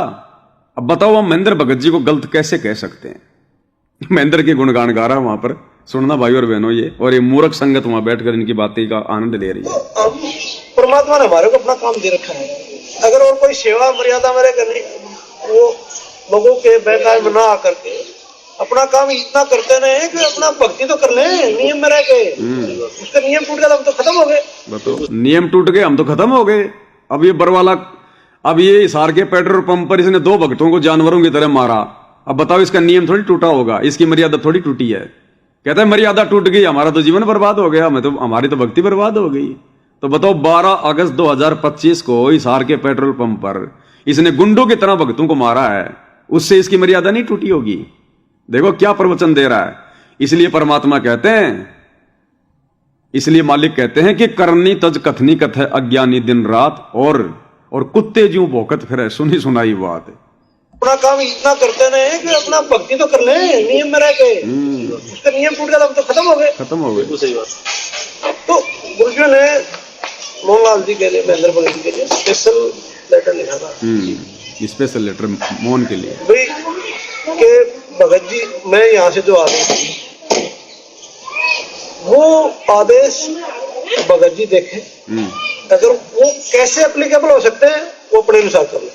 अब बताओ हम महेंद्र भगत जी को गलत कैसे कह सकते हैं? महेंद्र के गुणगान गा रहा है वहां पर, सुनना भाई और बहनों ये, और ये मूर्ख संगत वहां बैठकर इनकी बातें का आनंद ले रही है। परमात्मा ने हमारे को अपना काम दे रखा है, अगर और कोई सेवा मर्यादा में करनी, वो लोगों के बहकावे में ना आकर के अपना काम इतना करते रहे कि अपना भक्ति तो कर लें नियम में रह के। उसके नियम टूट गए हम तो खत्म हो गए। बताओ, नियम टूट गए हम तो खत्म हो गए। अब ये बरवाला, अब ये हिसार के पेट्रोल पंप पर इसने 2 भक्तों को जानवरों की तरह मारा। अब बताओ, इसका नियम थोड़ी टूटा होगा, इसकी मर्यादा थोड़ी टूटी है। कहता है मर्यादा टूट गई, हमारा तो जीवन बर्बाद हो गया, हमारी तो भक्ति बर्बाद हो गई। तो बताओ 12 अगस्त 2025 को हिसार के पेट्रोल पंप पर इसने गुंडों की तरह भक्तों को मारा है, उससे इसकी मर्यादा नहीं टूटी होगी। देखो क्या प्रवचन दे रहा है। इसलिए परमात्मा कहते हैं, इसलिए मालिक कहते हैं कि करनी तज कथनी कथ अज्ञानी दिन रात, और कुत्ते ज्यों भौंकत फिरे सुनी सुनाई बात। अपना काम इतना करते रहे कि अपना भक्ति तो कर ले नियम में रह के, उसका नियम टूट गया तो खत्म हो गए। सही बात। तो गुरुजी ने मोहनलाल जी के लिए, महेंद्र भगत जी के लिए स्पेशल लेटर लिखा था। स्पेशल लेटर मोहन के लिए भाई के भगत जी, मैं यहाँ से जो आदेश, वो आदेश भगत जी देखे, अगर वो कैसे एप्लीकेबल हो सकते हैं वो अपने अनुसार कर ले।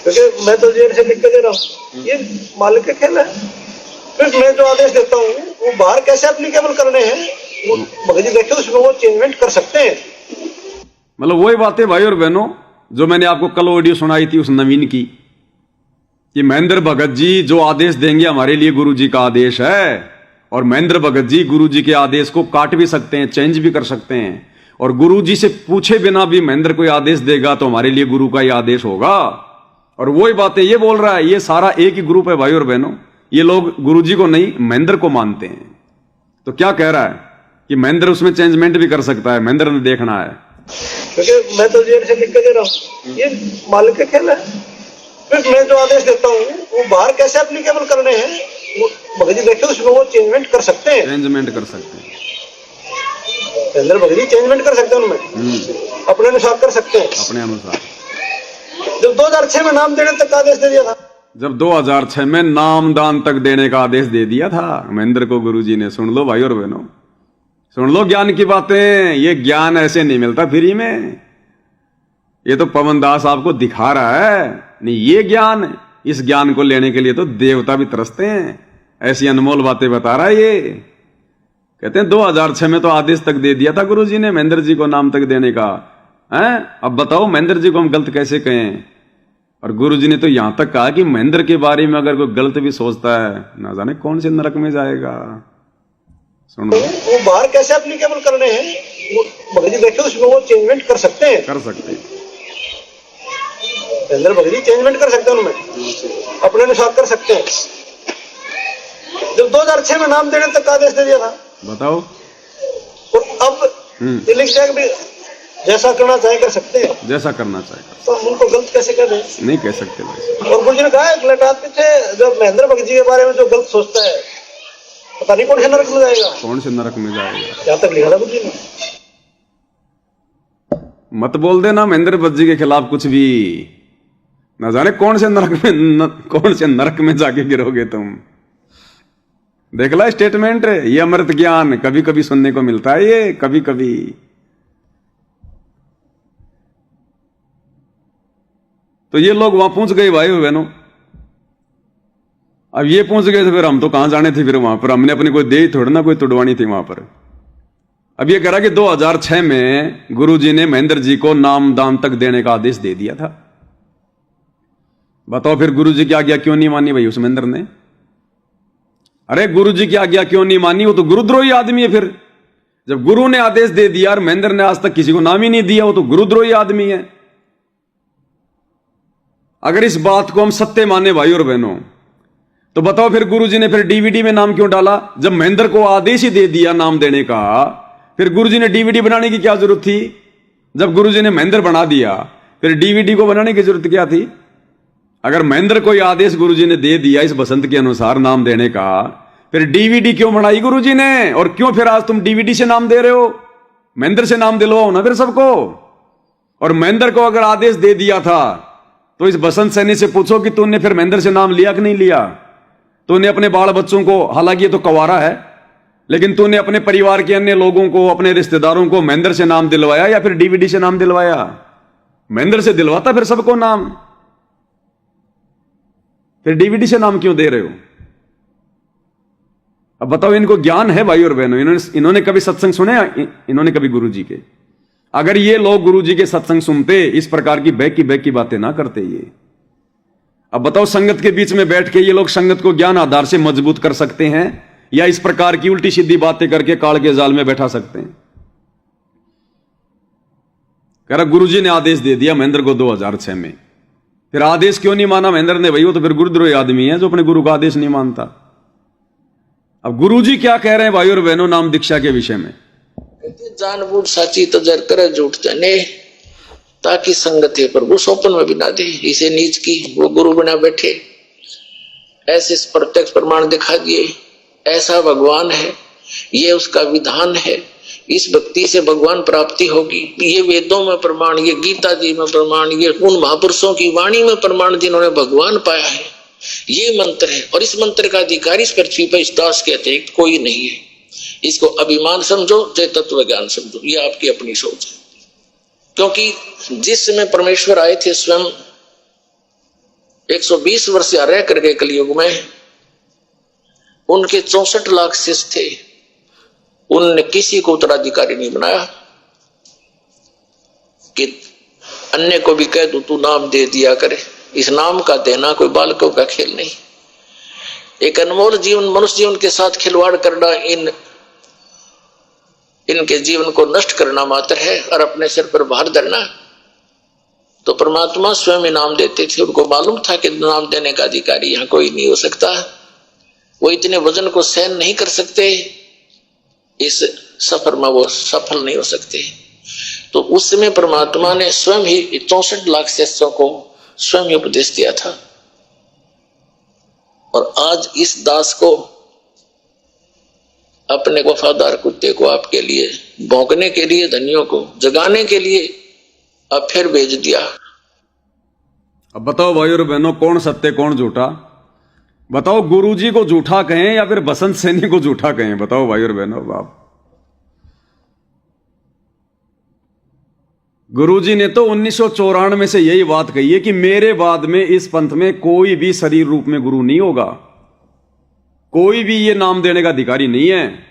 क्योंकि मैं तो जेल से लिख के दे रहा हूँ, ये मालिक का खेल है। फिर मैं जो आदेश देता हूँ वो बाहर कैसे एप्लीकेबल करने हैं वो भगत जी देखे, उसमें वो चेंजमेंट कर सकते हैं। मतलब वही बातें भाई और बहनों जो मैंने आपको कल ऑडियो सुनाई थी उस नवीन की, कि महेंद्र भगत जी जो आदेश देंगे हमारे लिए गुरु जी का आदेश है, और महेंद्र भगत जी गुरु जी के आदेश को काट भी सकते हैं, चेंज भी कर सकते हैं, और गुरु जी से पूछे बिना भी महेंद्र कोई आदेश देगा तो हमारे लिए गुरु का ही आदेश होगा। और वही बातें ये बोल रहा है। ये सारा एक ही ग्रुप है भाई और बहनों, ये लोग गुरु जी को नहीं महेंद्र को मानते हैं। तो क्या कह रहा है कि महेंद्र उसमें चेंजमेंट भी कर सकता है, महेंद्र ने देखना है। क्योंकि मैं तो जेल से लिख के दे रहा हूँ, ये मालिक का खेल है। फिर मैं जो आदेश देता हूँ वो बाहर कैसे एप्लीकेबल करने हैं वो भगत जी देखे, उसमें वो चेंजमेंट कर सकते हैं। चेंजमेंट कर सकते हैं, महेंद्र भगत जी चेंजमेंट कर सकते हैं, उनमें अपने अनुसार कर सकते हैं, अपने अनुसार। जब 2006 में नाम देने तक आदेश दे दिया था, जब 2006 में नाम दान तक देने का आदेश दे दिया था महेंद्र को गुरु जी ने। सुन लो भाई और बहनों, सुन लो ज्ञान की बातें। ये ज्ञान ऐसे नहीं मिलता फ्री में, ये तो पवन दास आपको दिखा रहा है। नहीं ये ज्ञान, इस ज्ञान को लेने के लिए तो देवता भी तरसते हैं। ऐसी अनमोल बातें बता रहा है ये। कहते हैं 2006 में तो आदेश तक दे दिया था गुरु जी ने महेंद्र जी को नाम तक देने का है। अब बताओ महेंद्र जी को हम गलत कैसे कहें। और गुरु जी ने तो यहां तक कहा कि महेंद्र के बारे में अगर कोई गलत भी सोचता है ना जाने कौन से नरक में जाएगा। सुनो, वो बाहर कैसे एप्लीकेबल करने हैं वो भगत जी देखे, उसमें वो चेंजमेंट कर सकते हैं। कर सकते हैं, महेंद्र भगत जी चेंजमेंट कर सकते हैं, उनमें अपने अनुसार कर सकते हैं। जब 2006 में नाम देने तक आदेश दे दिया था, बताओ, और अब ये लिख जाए कि जैसा करना चाहे कर सकते हैं, जैसा करना चाहे। तो हम उनको गलत कैसे कह दें? नहीं कह सकते भाई। और गुरु जी ने कहा लटाते थे, जब महेंद्र भगत जी के बारे में जो गलत सोचता है पता नहीं कौन से नरक में जाएगा, कौन से नरक में जाएगा। क्या तक लिखा था गुरु जी ने। मत बोल देना महेंद्र भगत जी के खिलाफ कुछ भी, न जाने कौन से नरक में जाके गिरोगे तुम। देख ला स्टेटमेंट, ये अमृत ज्ञान कभी कभी सुनने को मिलता है, ये कभी कभी। तो ये लोग वहां पहुंच गए भाई बहनों। अब ये पहुंच गए तो फिर हम तो कहां जाने थे, फिर वहां पर हमने अपनी कोई दे थोड़ी ना कोई तुड़वानी थी वहां पर। अब ये कह रहा कि 2006 में गुरुजी ने महेंद्र जी को नाम दान तक देने का आदेश दे दिया था। बताओ फिर गुरुजी की आज्ञा क्यों नहीं मानी भाई उस महेंद्र ने। अरे गुरुजी की आज्ञा क्यों नहीं मानी, वो तो गुरुद्रोही आदमी है। फिर जब गुरु ने आदेश दे दिया और महेंद्र ने आज तक किसी को नाम ही नहीं दिया, वो तो गुरुद्रोही आदमी है। अगर इस बात को हम सत्य माने भाई और बहनों, तो बताओ फिर गुरुजी ने फिर डीवीडी में नाम क्यों डाला। जब महेंद्र को आदेश ही दे दिया नाम देने का, फिर गुरुजी ने डीवीडी बनाने की क्या जरूरत थी। जब गुरुजी ने महेंद्र बना दिया फिर डीवीडी को बनाने की जरूरत क्या थी। अगर महेंद्र को आदेश गुरुजी ने दे दिया इस बसंत के अनुसार नाम देने का, फिर डीवीडी क्यों बनाई गुरुजी ने। और क्यों फिर आज तुम डीवीडी से नाम दे रहे हो, महेंद्र से नाम दिलवाओ ना फिर सबको। और महेंद्र को अगर आदेश दे दिया था तो इस बसंत सैनी से पूछो कि तूने फिर महेंद्र से नाम लिया कि नहीं लिया। तूने अपने बाल बच्चों को, हालांकि ये तो कवारा है, लेकिन तूने अपने परिवार के अन्य लोगों को, अपने रिश्तेदारों को महेंद्र से नाम दिलवाया या फिर डीवीडी से नाम दिलवाया। महेंद्र से दिलवाता फिर सबको नाम, फिर डीवीडी से नाम क्यों दे रहे हो। अब बताओ इनको ज्ञान है भाई और बहनों, इन्होंने कभी सत्संग सुने, इन्होंने कभी गुरु जी के। अगर ये लोग गुरुजी के सत्संग सुनते, इस प्रकार की बैक की बातें ना करते ये। अब बताओ, संगत के बीच में बैठ के ये लोग संगत को ज्ञान आधार से मजबूत कर सकते हैं या इस प्रकार की उल्टी सीधी बातें करके काल के जाल में बैठा सकते हैं? कह रहा गुरुजी ने आदेश दे दिया महेंद्र को 2006 में, फिर आदेश क्यों नहीं माना महेंद्र ने? भाई वो तो फिर गुरुद्रोही आदमी है जो अपने गुरु का आदेश नहीं मानता। अब गुरुजी क्या कह रहे हैं भाई और बहनों नाम दीक्षा के विषय में? जानबूझ साची तजर करे झूठ जाने, ताकि संगत है प्रभु सोपन में भी ना दे। इसे नीच की वो गुरु बना बैठे, ऐसे प्रत्यक्ष प्रमाण दिखा दिए, ऐसा भगवान है, ये उसका विधान है, इस भक्ति से भगवान प्राप्ति होगी। ये वेदों में प्रमाण, ये गीता जी में प्रमाण, ये उन महापुरुषों की वाणी में प्रमाण जिन्होंने भगवान पाया है, ये मंत्र है। और इस मंत्र का अधिकारी इस पृथ्वी पर इस दास के अतिरिक्त कोई नहीं है। इसको अभिमान समझो चाहे तत्व ज्ञान समझो, ये आपकी अपनी सोच है। क्योंकि जिस समय परमेश्वर आए थे स्वयं 120 वर्ष या रह करके कलयुग में, उनके 64 लाख शिष्य थे, उनने किसी को उत्तराधिकारी नहीं बनाया कि अन्य को भी कह दू तू नाम दे दिया करे। इस नाम का देना कोई बालकों का खेल नहीं। एक अनमोल जीवन, मनुष्य जीवन के साथ खिलवाड़ करना, इनके जीवन को नष्ट करना मात्र है और अपने सिर पर भार धरना। तो परमात्मा स्वयं इनाम देते थे, उनको मालूम था कि नाम देने का अधिकारी यहाँ कोई नहीं हो सकता। वो इतने वजन को सहन नहीं कर सकते, इस सफर में वो सफल नहीं हो सकते। तो उस समय परमात्मा ने स्वयं ही 64 लाख शिष्यों को स्वयं ही उपदेश दिया था। और आज इस दास को, अपने वफादार कुत्ते को आपके लिए भौंकने के लिए, धनियों को जगाने के लिए अब फिर भेज दिया। अब बताओ भाई और बहनों, कौन सत्य कौन झूठा? बताओ, गुरुजी को झूठा कहें या फिर बसंत सैनी को झूठा कहें? बताओ भाई और बहनों। बाप गुरुजी ने तो 1994 से यही बात कही है कि मेरे बाद में इस पंथ में कोई भी शरीर रूप में गुरु नहीं होगा, कोई भी ये नाम देने का अधिकारी नहीं है।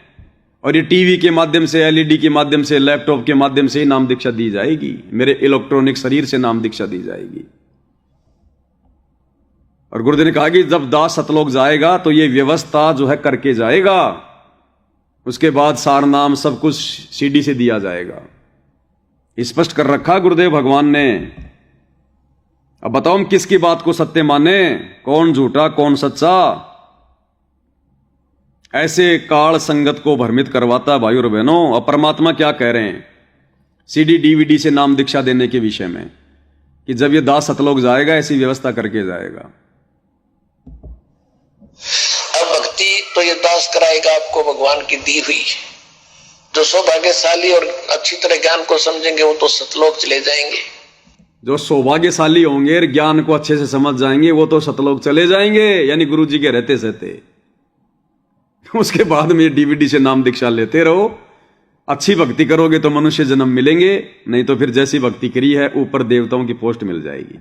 और ये टीवी के माध्यम से, एलईडी के माध्यम से, लैपटॉप के माध्यम से ही नाम दीक्षा दी जाएगी, मेरे इलेक्ट्रॉनिक शरीर से नाम दीक्षा दी जाएगी। और गुरुदेव ने कहा कि जब दास सतलोक जाएगा तो ये व्यवस्था जो है करके जाएगा, उसके बाद सार नाम सब कुछ सीडी से दिया जाएगा। स्पष्ट कर रखा गुरुदेव भगवान ने। अब बताओ हम किसकी बात को सत्य माने, कौन झूठा कौन सच्चा? ऐसे काल संगत को भ्रमित करवाता भाई और बहनों। अब परमात्मा क्या कह रहे हैं सीडी डीवीडी से नाम दीक्षा देने के विषय में, कि जब ये दास सतलोक जाएगा ऐसी व्यवस्था करके जाएगा। अब भक्ति तो ये दास कराएगा आपको भगवान की दी हुई। जो सौभाग्यशाली और अच्छी तरह ज्ञान को समझेंगे वो तो सतलोक चले जाएंगे। जो सौभाग्यशाली होंगे, ज्ञान को अच्छे से समझ जाएंगे, वो तो सतलोक चले जाएंगे, यानी गुरुजी के रहते सहते। उसके बाद में डीवीडी से नाम दीक्षा लेते रहो। अच्छी भक्ति करोगे तो मनुष्य जन्म मिलेंगे, नहीं तो फिर जैसी भक्ति करी है ऊपर देवताओं की पोस्ट मिल जाएगी।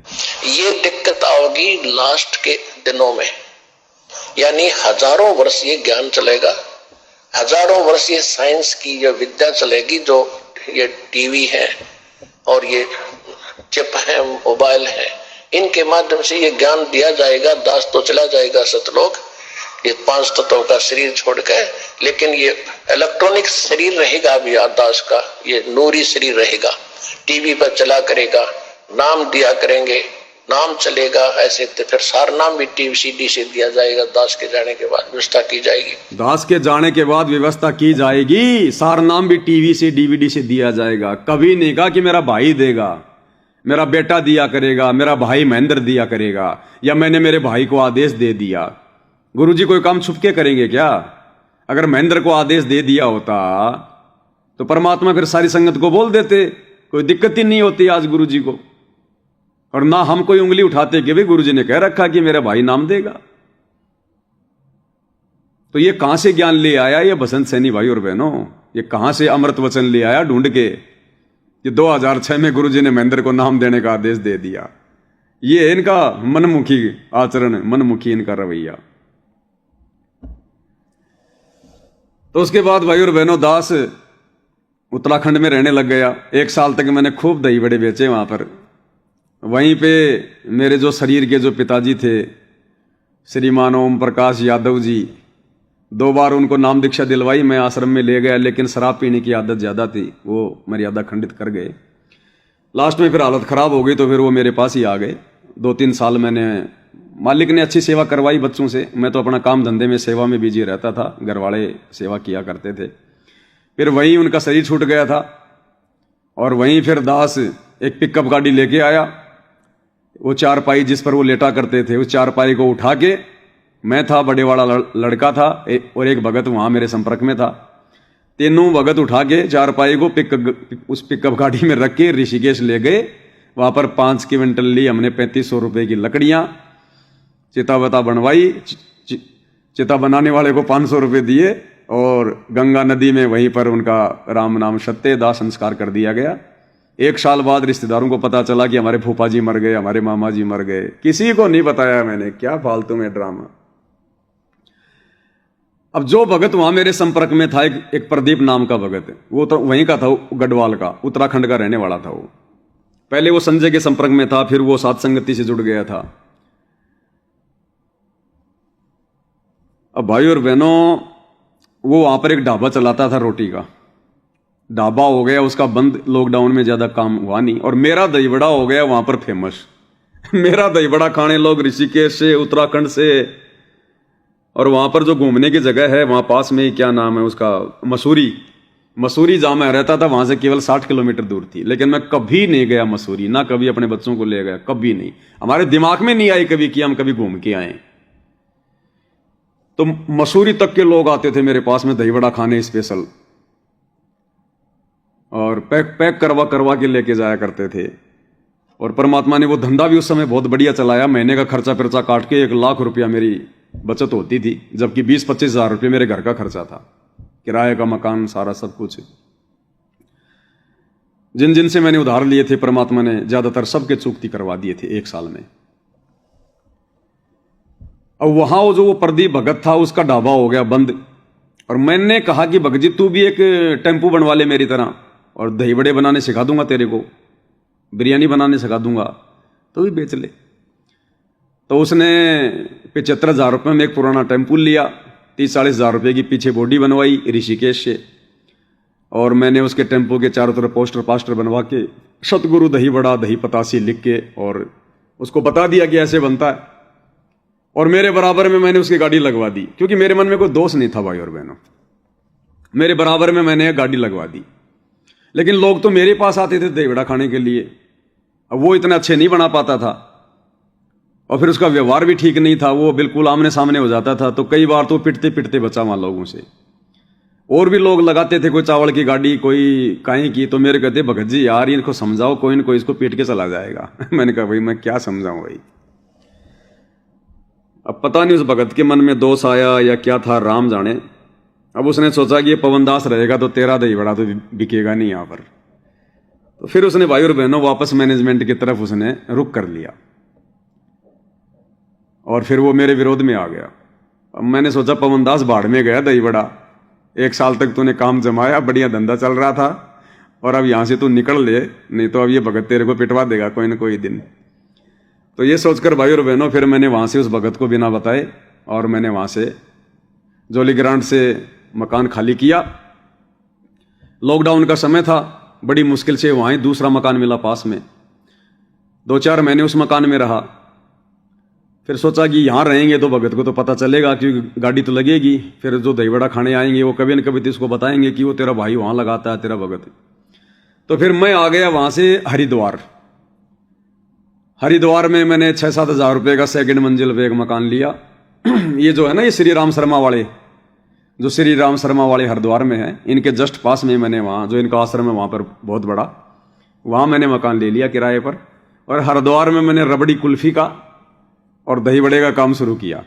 ये दिक्कत आओगी लास्ट के दिनों में, यानी हजारों वर्ष ये ज्ञान चलेगा, हजारों वर्ष ये साइंस की ये विद्या चलेगी, जो ये टीवी है और ये चिप है, मोबाइल है, इनके माध्यम से ये ज्ञान दिया जाएगा। दास तो चला जाएगा सतलोक, ये 5 तत्वों का शरीर छोड़कर, लेकिन ये इलेक्ट्रॉनिक शरीर रहेगा अभी दास का, ये नूरी शरीर रहेगा। टीवी पर चला करेगा, नाम दिया करेंगे, नाम चलेगा। ऐसे तो फिर सार नाम भी टीवी सीडी से दिया जाएगा। दास के जाने के बाद व्यवस्था की जाएगी। दास के जाने के बाद व्यवस्था की जाएगी, सार नाम भी टीवी से डीवीडी से दिया जाएगा। कभी नहीं कहा कि मेरा भाई देगा, मेरा बेटा दिया करेगा, मेरा भाई महेंद्र दिया करेगा, या मैंने मेरे भाई को आदेश दे दिया। गुरुजी कोई काम छुप के करेंगे क्या? अगर महेंद्र को आदेश दे दिया होता तो परमात्मा फिर सारी संगत को बोल देते, कोई दिक्कत ही नहीं होती आज गुरुजी को। और ना हम कोई उंगली उठाते कि भाई गुरुजी ने कह रखा कि मेरा भाई नाम देगा। तो ये कहां से ज्ञान ले आया ये बसंत सैनी भाई और बहनों? ये कहां से अमृत वचन ले आया ढूंढ के? ये 2006 में गुरुजी ने महेंद्र को नाम देने का आदेश दे दिया। ये इनका मनमुखी आचरण, मनमुखी इनका रवैया। तो उसके बाद भाई और बहनों, दास उत्तराखंड में रहने लग गया। 1 साल तक मैंने खूब दही बड़े बेचे वहाँ पर। वहीं पे मेरे जो शरीर के जो पिताजी थे श्रीमान ओम प्रकाश यादव जी, 2 बार उनको नाम दीक्षा दिलवाई, मैं आश्रम में ले गया, लेकिन शराब पीने की आदत ज़्यादा थी, वो मर्यादा खंडित कर गए। लास्ट में फिर हालत ख़राब हो गई तो फिर वो मेरे पास ही आ गए। 2-3 साल मैंने, मालिक ने अच्छी सेवा करवाई बच्चों से, मैं तो अपना काम धंधे में सेवा में बिजी रहता था, घर वाले सेवा किया करते थे। फिर वहीं उनका शरीर छूट गया था और वहीं फिर दास एक पिकअप गाड़ी लेके आया। वो चारपाई जिस पर वो लेटा करते थे, उस चारपाई को उठा के, मैं था, बड़े वाला लड़का था और एक भगत वहाँ मेरे संपर्क में था, तीनों भगत उठा के चारपाई को उस पिकअप गाड़ी में रख के ऋषिकेश ले गए। वहाँ पर 5 क्विंटल ली हमने 3500 रुपये की लकड़ियाँ, चिता वता बनवाई, चिता बनाने वाले को 500 रुपये दिए और गंगा नदी में वहीं पर उनका राम नाम सत्य दाह संस्कार कर दिया गया। 1 साल बाद रिश्तेदारों को पता चला कि हमारे फूफा जी मर गए, हमारे मामा जी मर गए। किसी को नहीं बताया मैंने, क्या फालतू में ड्रामा। अब जो भगत वहां मेरे संपर्क में था, एक प्रदीप नाम का भगत, वो तो वहीं का था, गढ़वाल का, उत्तराखंड का रहने वाला था। वो पहले वो संजय के संपर्क में था, फिर वो साध संगति से जुड़ गया था। अब भाई और बहनों, वो वहां पर एक ढाबा चलाता था, रोटी का ढाबा हो गया उसका बंद, लॉकडाउन में ज्यादा काम हुआ नहीं, और मेरा दही बड़ा हो गया वहां पर फेमस। मेरा दही बड़ा खाने लोग ऋषिकेश से, उत्तराखंड से, और वहां पर जो घूमने की जगह है वहां पास में ही, क्या नाम है उसका, मसूरी जहां मैं रहता था वहां से केवल 60 किलोमीटर दूर थी। लेकिन मैं कभी नहीं गया मसूरी, ना कभी अपने बच्चों को ले गया, कभी नहीं, हमारे दिमाग में नहीं आई कभी कि हम कभी घूम के आए। तो मसूरी तक के लोग आते थे मेरे पास में दही बड़ा खाने स्पेशल, और पैक करवा के लेके जाया करते थे। और परमात्मा ने वो धंधा भी उस समय बहुत बढ़िया चलाया। महीने का खर्चा फिर्चा काट के 1 लाख रुपया मेरी बचत होती थी, जबकि 20-25 हजार रुपये मेरे घर का खर्चा था, किराए का मकान, सारा सब कुछ। जिन जिन से मैंने उधार लिए थे परमात्मा ने ज्यादातर सबके चुकती करवा दिए थे 1 साल में। अब वहां वो जो वो प्रदीप भगत था उसका ढाबा हो गया बंद, और मैंने कहा कि भगत जी तू भी एक टेम्पू बनवा ले मेरी तरह, और दही बड़े बनाने सिखा दूंगा तेरे को, बिरयानी बनाने सिखा दूंगा, तो भी बेच ले। तो उसने 75,000 रुपये में एक पुराना टेम्पू लिया, 30-40 हजार रुपये की पीछे बॉडी बनवाई ऋषिकेश से, और मैंने उसके टेम्पो के चारों तरफ पोस्टर बनवा के सतगुरु दही बड़ा दही पतासी लिख के और उसको बता दिया कि ऐसे बनता है। और मेरे बराबर में मैंने उसकी गाड़ी लगवा दी, क्योंकि मेरे मन में कोई दोष नहीं था भाई और बहनों, मेरे बराबर में मैंने गाड़ी लगवा दी। लेकिन लोग तो मेरे पास आते थे दही बड़ा खाने के लिए, अब वो इतने अच्छे नहीं बना पाता था, और फिर उसका व्यवहार भी ठीक नहीं था, वो बिल्कुल आमने सामने हो जाता था। तो कई बार तो पिटते पिटते बचा वहां लोगों से। और भी लोग लगाते थे, कोई चावल की गाड़ी, कोई कहीं की, तो मेरे कहते भगत जी यार इनको समझाओ, कोई न कोई इसको पीट के चला जाएगा। मैंने कहा भाई मैं क्या समझाऊं भाई। अब पता नहीं उस भगत के मन में दोष आया या क्या था, राम जाने। अब उसने सोचा कि ये पवनदास रहेगा तो तेरा दही बड़ा तो बिकेगा नहीं यहां पर। तो फिर उसने भाई और बहनों वापस मैनेजमेंट की तरफ उसने रुख कर लिया, और फिर वो मेरे विरोध में आ गया। अब मैंने सोचा पवनदास भाड़ में गया दही बड़ा, 1 साल तक तूने काम जमाया, बढ़िया धंधा चल रहा था, और अब यहां से तू निकल ले, नहीं तो अब ये भगत तेरे को पिटवा देगा कोई ना कोई दिन। तो ये सोचकर भाई और बहनों फिर मैंने वहां से उस भगत को बिना बताए, और मैंने वहां से जोली ग्रांट से मकान खाली किया। लॉकडाउन का समय था, बड़ी मुश्किल से वहां ही दूसरा मकान मिला पास में। 2-4 महीने उस मकान में रहा। फिर सोचा कि यहां रहेंगे तो भगत को तो पता चलेगा, क्योंकि गाड़ी तो लगेगी, फिर जो दही बड़ा खाने आएंगे वो कभी न कभी तो इसको बताएंगे कि वो तेरा भाई वहां लगाता है, तेरा भगत। तो फिर मैं आ गया वहां से हरिद्वार में मैंने 6-7 हजार रुपये का 2nd मंजिल पे एक मकान लिया। ये जो है ना, ये श्री राम शर्मा वाले, जो श्री राम शर्मा वाले हरिद्वार में है, इनके जस्ट पास में मैंने वहाँ, जो इनका आश्रम है वहाँ पर बहुत बड़ा, वहाँ मैंने मकान ले लिया किराए पर। और हरिद्वार में मैंने रबड़ी कुल्फी का और दही बड़े का काम शुरू किया।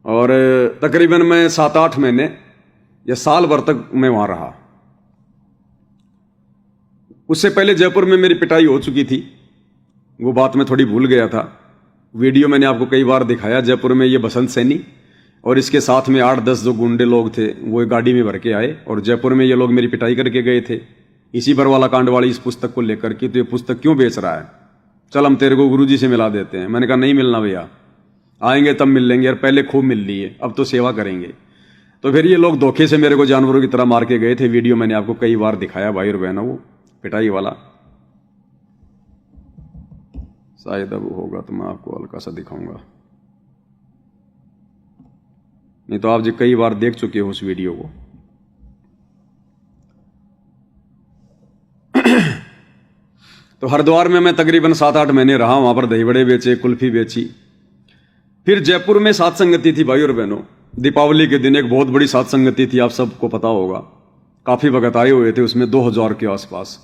और तकरीबन मैं 7-8 महीने या साल भर तक मैं वहाँ रहा। उससे पहले जयपुर में मेरी पिटाई हो चुकी थी, वो बात मैं थोड़ी भूल गया था। वीडियो मैंने आपको कई बार दिखाया। जयपुर में ये बसंत सैनी और इसके साथ में 8-10 जो गुंडे लोग थे वो एक गाड़ी में भर के आए और जयपुर में ये लोग मेरी पिटाई करके गए थे इसी बरवाला कांड वाली इस पुस्तक को लेकर कि तो ये पुस्तक क्यों बेच रहा है, चल हम तेरे को गुरुजी से मिला देते हैं। मैंने कहा नहीं मिलना भैया, आएंगे तब मिल लेंगे, और पहले खूब मिल लिए, अब तो सेवा करेंगे। तो फिर ये लोग धोखे से मेरे को जानवरों की तरह मार के गए थे। वीडियो मैंने आपको कई बार दिखाया भाई और बहनों, वो पिटाई वाला। शायद अब होगा तो मैं आपको हल्का सा दिखाऊंगा, नहीं तो आप जी कई बार देख चुके हो उस वीडियो को। तो हरिद्वार में मैं तकरीबन 7-8 महीने रहा, वहां पर दही बड़े बेचे, कुल्फी बेची। फिर जयपुर में सात संगति थी भाई और बहनों। दीपावली के दिन एक बहुत बड़ी सात संगति थी, आप सबको पता होगा, काफी भगत आए हुए थे उसमें 2000 के आसपास।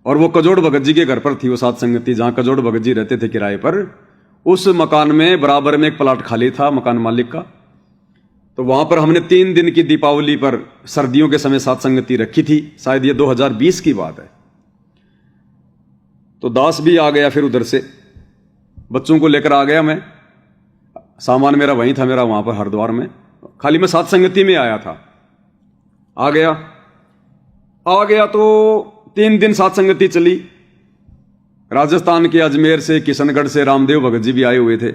और वो कजोड़ भगत जी के घर पर थी वो सात संगति, जहां कजोड़ भगत जी रहते थे किराए पर। उस मकान में बराबर में एक प्लाट खाली था मकान मालिक का। तो वहां पर हमने 3 दिन की दीपावली पर सर्दियों के समय सात संगति रखी थी, शायद ये 2020 की बात है। तो दास भी आ गया, फिर उधर से बच्चों को लेकर आ गया मैं, सामान मेरा वहीं था मेरा वहां पर हरिद्वार में, खाली मैं सात संगति में आया था। आ गया तो 3 दिन सात संगति चली। राजस्थान के अजमेर से, किशनगढ़ से रामदेव भगत जी भी आए हुए थे।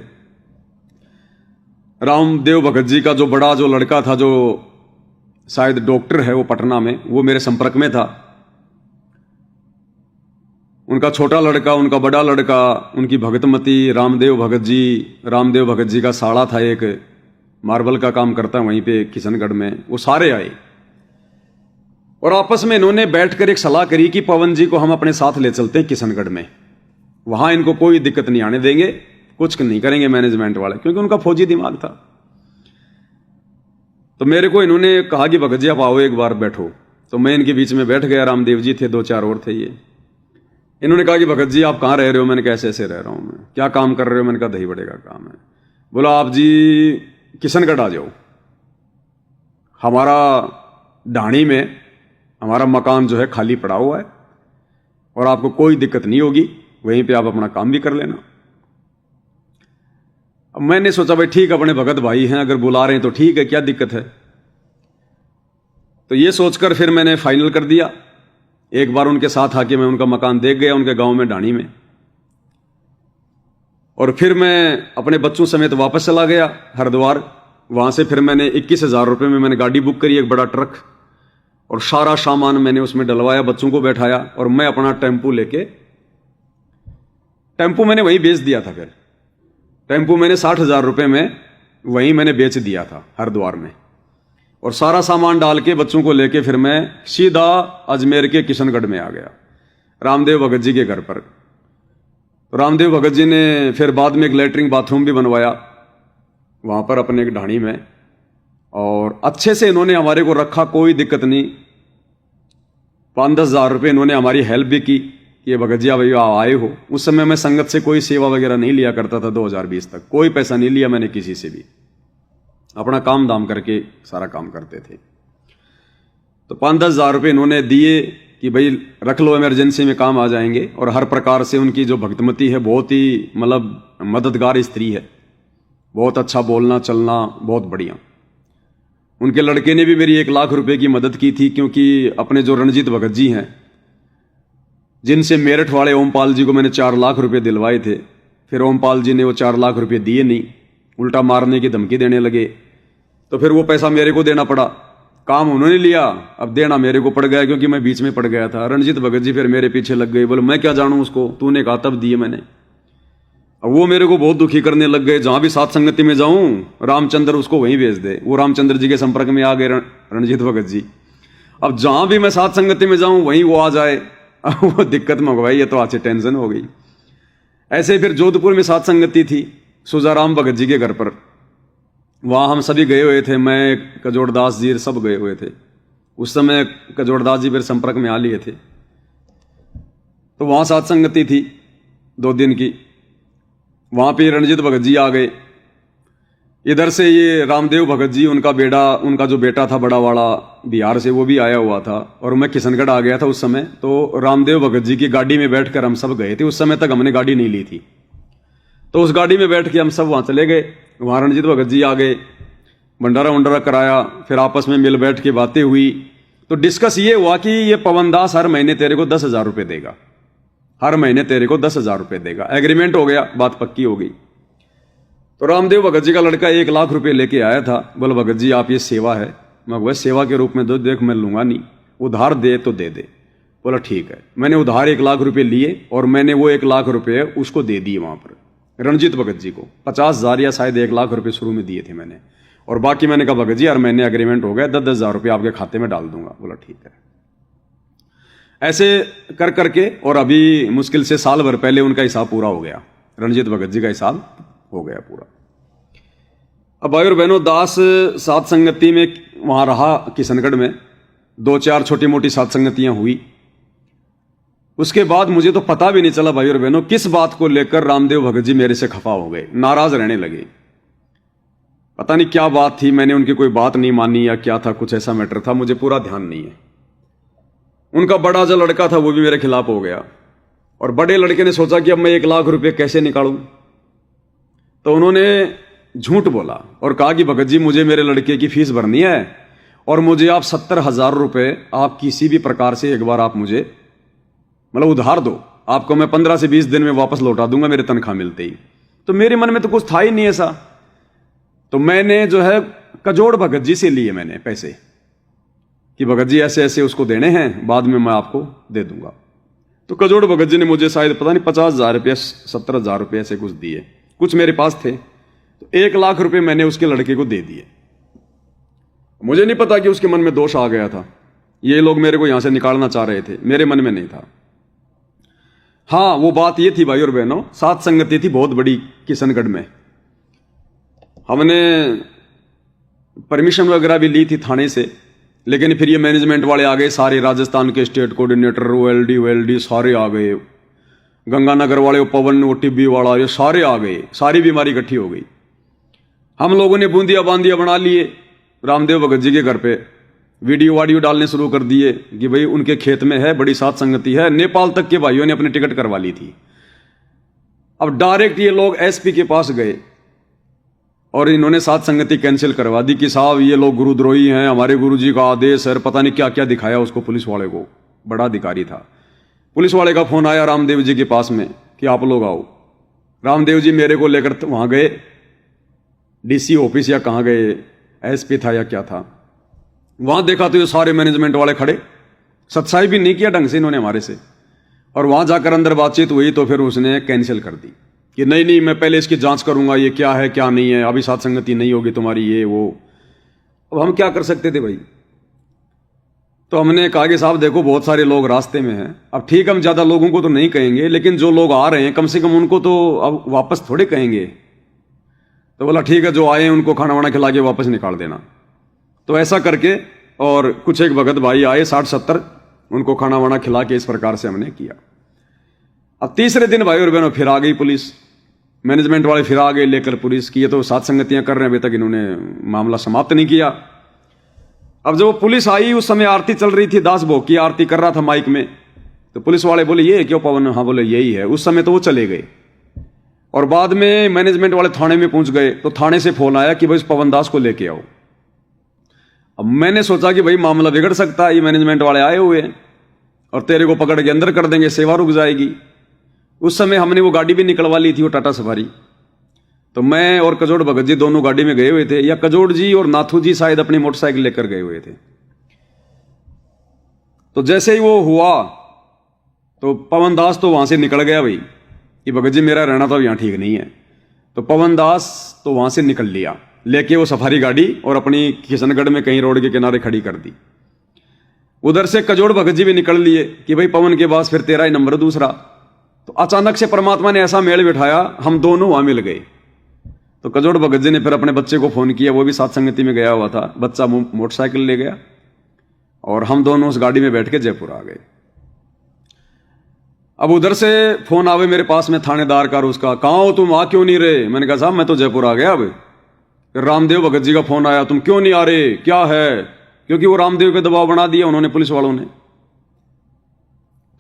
रामदेव भगत जी का जो बड़ा जो लड़का था, जो शायद डॉक्टर है वो पटना में, वो मेरे संपर्क में था। उनका छोटा लड़का, उनका बड़ा लड़का, उनकी भगतमती, रामदेव भगत जी का साड़ा था एक, मार्बल का काम करता है वहीं पे किशनगढ़ में, वो सारे आए। और आपस में इन्होंने बैठकर एक सलाह करी कि पवन जी को हम अपने साथ ले चलते हैं किशनगढ़ में, वहां इनको कोई दिक्कत नहीं आने देंगे, कुछ नहीं करेंगे मैनेजमेंट वाले, क्योंकि उनका फौजी दिमाग था। तो मेरे को इन्होंने कहा कि भगत जी आप आओ एक बार बैठो। तो मैं इनके बीच में बैठ गया, रामदेव जी थे, 2-4 और थे ये। इन्होंने कहा कि भगत जी आप कहाँ रह रहे हो? मैंने कहा ऐसे ऐसे रह रहा हूं मैं। क्या काम कर रहे हो? मैंने कहा दही बड़े का काम है। बोला आप जी किशनगढ़ आ जाओ, हमारा ढाणी में हमारा मकान जो है खाली पड़ा हुआ है और आपको कोई दिक्कत नहीं होगी, वहीं पे आप अपना काम भी कर लेना। अब मैंने सोचा भाई ठीक, अपने भगत भाई हैं, अगर बुला रहे हैं तो ठीक है, क्या दिक्कत है। तो ये सोचकर फिर मैंने फाइनल कर दिया। एक बार उनके साथ आके मैं उनका मकान देख गया, उनके गांव में ढाणी में। और फिर मैं अपने बच्चों समेत वापस चला गया हरिद्वार। वहां से फिर मैंने 21,000 रुपये में मैंने गाड़ी बुक करी, एक बड़ा ट्रक, और सारा सामान मैंने उसमें डलवाया, बच्चों को बैठाया, और मैं अपना टेम्पू लेके, टेम्पू मैंने वहीं बेच दिया था। फिर टेम्पू मैंने 60,000 रुपये में वहीं मैंने बेच दिया था हरिद्वार में, और सारा सामान डाल के बच्चों को लेके फिर मैं सीधा अजमेर के किशनगढ़ में आ गया, रामदेव भगत जी के घर पर। तो रामदेव भगत जी ने फिर बाद में एक लैट्रिन बाथरूम भी बनवाया वहां पर अपने एक ढाणी में, और अच्छे से इन्होंने हमारे को रखा, कोई दिक्कत नहीं। 5-10 हज़ार रुपये इन्होंने हमारी हेल्प भी की, ये भगत जी भैया आए हो। उस समय मैं संगत से कोई सेवा वगैरह नहीं लिया करता था, 2020 तक कोई पैसा नहीं लिया मैंने किसी से भी, अपना काम दाम करके सारा काम करते थे। तो 5-10 हज़ार रुपये इन्होंने दिए कि भाई रख लो, इमरजेंसी में काम आ जाएंगे। और हर प्रकार से उनकी जो भक्तमती है, बहुत ही मतलब मददगार स्त्री है, बहुत अच्छा बोलना चलना, बहुत बढ़िया। उनके लड़के ने भी मेरी 1 लाख रुपए की मदद की थी, क्योंकि अपने जो रणजीत भगत जी हैं, जिनसे मेरठ वाले ओमपाल जी को मैंने 4 लाख रुपए दिलवाए थे, फिर ओमपाल जी ने वो 4 लाख रुपए दिए नहीं, उल्टा मारने की धमकी देने लगे। तो फिर वो पैसा मेरे को देना पड़ा, काम उन्होंने लिया, अब देना मेरे को पड़ गया, क्योंकि मैं बीच में पड़ गया था। रणजीत भगत जी फिर मेरे पीछे लग गए, बोले मैं क्या जानूं उसको, तूने कहा तब दिए मैंने। अब वो मेरे को बहुत दुखी करने लग गए, जहां भी सात संगति में जाऊं रामचंद्र उसको वहीं भेज दे। वो रामचंद्र जी के संपर्क में आ गए रणजीत भगत जी। अब जहां भी मैं सात संगति में जाऊं वहीं वो आ जाए, वो दिक्कत में हो गई, ये तो आज से टेंशन हो गई। ऐसे फिर जोधपुर में सात संगति थी सुजाराम भगत जी के घर पर, वहां हम सभी गए हुए थे, मैं कजोड़दास जी सब गए हुए थे। उस समय कजोड़दास जी फिर संपर्क में आ लिए थे। तो वहां सात संगति थी 2 दिन की, वहां पे रणजीत भगत जी आ गए। इधर से ये रामदेव भगत जी, उनका जो बेटा था बड़ा वाला बिहार से, वो भी आया हुआ था, और मैं किशनगढ़ आ गया था उस समय। तो रामदेव भगत जी की गाड़ी में बैठकर हम सब गए थे। उस समय तक हमने गाड़ी नहीं ली थी, तो उस गाड़ी में बैठ के हम सब वहां चले गए। वहां रणजीत भगत जी आ गए, भंडारा वंडारा कराया, फिर आपस में मिल बैठ के बातें हुई। तो डिस्कस ये हुआ कि ये पवन दास हर महीने तेरे को 10,000 रुपये देगा, हर महीने तेरे को 10,000 रुपये देगा। एग्रीमेंट हो गया, बात पक्की हो गई। तो रामदेव भगत जी का लड़का 1 लाख रुपये लेके आया था। बोला भगत जी आप ये सेवा है। मैं वह सेवा के रूप में दो, देख मैं लूंगा नहीं, उधार दे तो दे दे। बोला ठीक है। मैंने उधार 1 लाख रुपये लिए और मैंने वो 1 लाख रुपये उसको दे दिए वहां पर, रणजीत भगत जी को 50,000 या शायद 1 लाख रुपये शुरू में दिए थे मैंने, और बाकी मैंने कहा भगत जी यार महीने एग्रीमेंट हो गया, 10,000 रुपये आपके खाते में डाल दूंगा। बोला ठीक है। ऐसे कर करके और अभी मुश्किल से साल भर पहले उनका हिसाब पूरा हो गया, रणजीत भगत जी का हिसाब हो गया पूरा। अब भाई और बहनों, दास सात संगति में वहां रहा किशनगढ़ में, 2-4 छोटी मोटी सात संगतियां हुई। उसके बाद मुझे तो पता भी नहीं चला भाई और बहनों किस बात को लेकर रामदेव भगत जी मेरे से खफा हो गए, नाराज रहने लगे। पता नहीं क्या बात थी, मैंने उनकी कोई बात नहीं मानी या क्या था, कुछ ऐसा मैटर था, मुझे पूरा ध्यान नहीं है। उनका बड़ा जो लड़का था वो भी मेरे खिलाफ हो गया, और बड़े लड़के ने सोचा कि अब मैं 1 लाख रुपए कैसे निकालूं। तो उन्होंने झूठ बोला और कहा कि भगत जी मुझे मेरे लड़के की फीस भरनी है और मुझे आप 70,000 रुपए आप किसी भी प्रकार से एक बार आप मुझे मतलब उधार दो, आपको मैं 15 से 20 दिन में वापस लौटा दूंगा मेरे तनख्वाह मिलते ही। तो मेरे मन में तो कुछ था ही नहीं ऐसा। तो मैंने जो है कजोड़ भगत जी से लिए मैंने पैसे कि भगत जी ऐसे ऐसे उसको देने हैं, बाद में मैं आपको दे दूंगा। तो कजोड़ भगत जी ने मुझे शायद पता नहीं 50,000 रुपये 70,000 रुपये ऐसे कुछ दिए, कुछ मेरे पास थे। तो 1 लाख रुपए मैंने उसके लड़के को दे दिए। मुझे नहीं पता कि उसके मन में दोष आ गया था, ये लोग मेरे को यहां से निकालना चाह रहे थे, मेरे मन में नहीं था। हाँ वो बात ये थी भाई और बहनों, सात संगति थी बहुत बड़ी किशनगढ़ में। हमने परमिशन वगैरह भी ली थी थाने से, लेकिन फिर ये मैनेजमेंट वाले आ गए सारे, राजस्थान के स्टेट कोऑर्डिनेटर OLD सारे आ गए, गंगानगर वाले पवन OTB वाला ये सारे आ गए, सारी बीमारी इकट्ठी हो गई। हम लोगों ने बूंदिया बांदिया बना लिए रामदेव भगत जी के घर पे, वीडियो डालने शुरू कर दिए कि भाई उनके खेत में है, बड़ी सात संगति है। नेपाल तक के भाइयों ने अपनी टिकट करवा ली थी। अब डायरेक्ट ये लोग SP के पास गए और इन्होंने सात संगति कैंसिल करवा दी कि साहब ये लोग गुरुद्रोही हैं, हमारे गुरुजी का आदेश है, पता नहीं क्या क्या दिखाया उसको पुलिस वाले को, बड़ा अधिकारी था। पुलिस वाले का फोन आया रामदेव जी के पास में कि आप लोग आओ। रामदेव जी मेरे को लेकर वहां गए, DC ऑफिस या कहाँ गए, SP था या क्या था। वहां देखा तो ये सारे मैनेजमेंट वाले खड़े, सत्साई भी नहीं किया ढंग से इन्होंने हमारे से। और वहां जाकर अंदर बातचीत हुई तो फिर उसने कैंसिल कर दी कि नहीं नहीं मैं पहले इसकी जांच करूंगा, ये क्या है क्या नहीं है, अभी सात संगति नहीं होगी तुम्हारी ये वो। अब हम क्या कर सकते थे भाई। तो हमने कहा कि साहब देखो बहुत सारे लोग रास्ते में हैं, अब ठीक हम ज्यादा लोगों को तो नहीं कहेंगे, लेकिन जो लोग आ रहे हैं कम से कम उनको तो अब वापस थोड़े कहेंगे। तो बोला ठीक है, जो आए उनको खाना वाना खिला के वापस निकाल देना। तो ऐसा करके और कुछ एक भगत भाई आए 60-70, उनको खाना वाना खिला के इस प्रकार से हमने किया। अब तीसरे दिन भाई और बहनों फिर आ गई पुलिस, मैनेजमेंट वाले फिर आ गए लेकर पुलिस की, ये तो सात संगतियां कर रहे हैं, अभी तक इन्होंने मामला समाप्त नहीं किया। अब जब पुलिस आई उस समय आरती चल रही थी, दास भोग की आरती कर रहा था माइक में। तो पुलिस वाले बोले ये क्यों पवन, हाँ बोले यही है। उस समय तो वो चले गए और बाद में मैनेजमेंट वाले थाने में पहुंच गए। तो थाने से फोन आया कि भाई इस पवन दास को लेके आओ। अब मैंने सोचा कि भाई मामला बिगड़ सकता है, ये मैनेजमेंट वाले आए हुए हैं और तेरे को पकड़ के अंदर कर देंगे, सेवा रुक जाएगी। उस समय हमने वो गाड़ी भी निकलवा ली थी, वो टाटा सफारी। तो मैं और कजोड़ भगत जी दोनों गाड़ी में गए हुए थे, या कजोड़ जी और नाथू जी शायद अपनी मोटरसाइकिल लेकर गए हुए थे। तो जैसे ही वो हुआ तो पवन दास तो वहां से निकल गया भाई कि भगत जी मेरा रहना तो यहाँ ठीक नहीं है। तो पवन दास तो वहां से निकल लिया लेके वो सफारी गाड़ी और अपनी किशनगढ़ में कहीं रोड के किनारे खड़ी कर दी। उधर से कजोड़ भगत जी भी निकल लिए कि भाई पवन के पास फिर तेरा ही नंबर दूसरा। तो अचानक से परमात्मा ने ऐसा मेल बिठाया, हम दोनों वहां मिल गए। तो कजोड़ भगत जी ने फिर अपने बच्चे को फोन किया, वो भी सात संगति में गया हुआ था, बच्चा मोटरसाइकिल ले गया और हम दोनों उस गाड़ी में बैठ के जयपुर आ गए। अब उधर से फोन आवे मेरे पास में थानेदार का, उसका कहाँ हो तुम, आ क्यों नहीं रहे। मैंने कहा साहब मैं तो जयपुर आ गया। अब फिर रामदेव भगत जी का फोन आया, तुम क्यों नहीं आ रहे, क्या है, क्योंकि वो रामदेव पे दबाव बना दिया उन्होंने पुलिस वालों ने।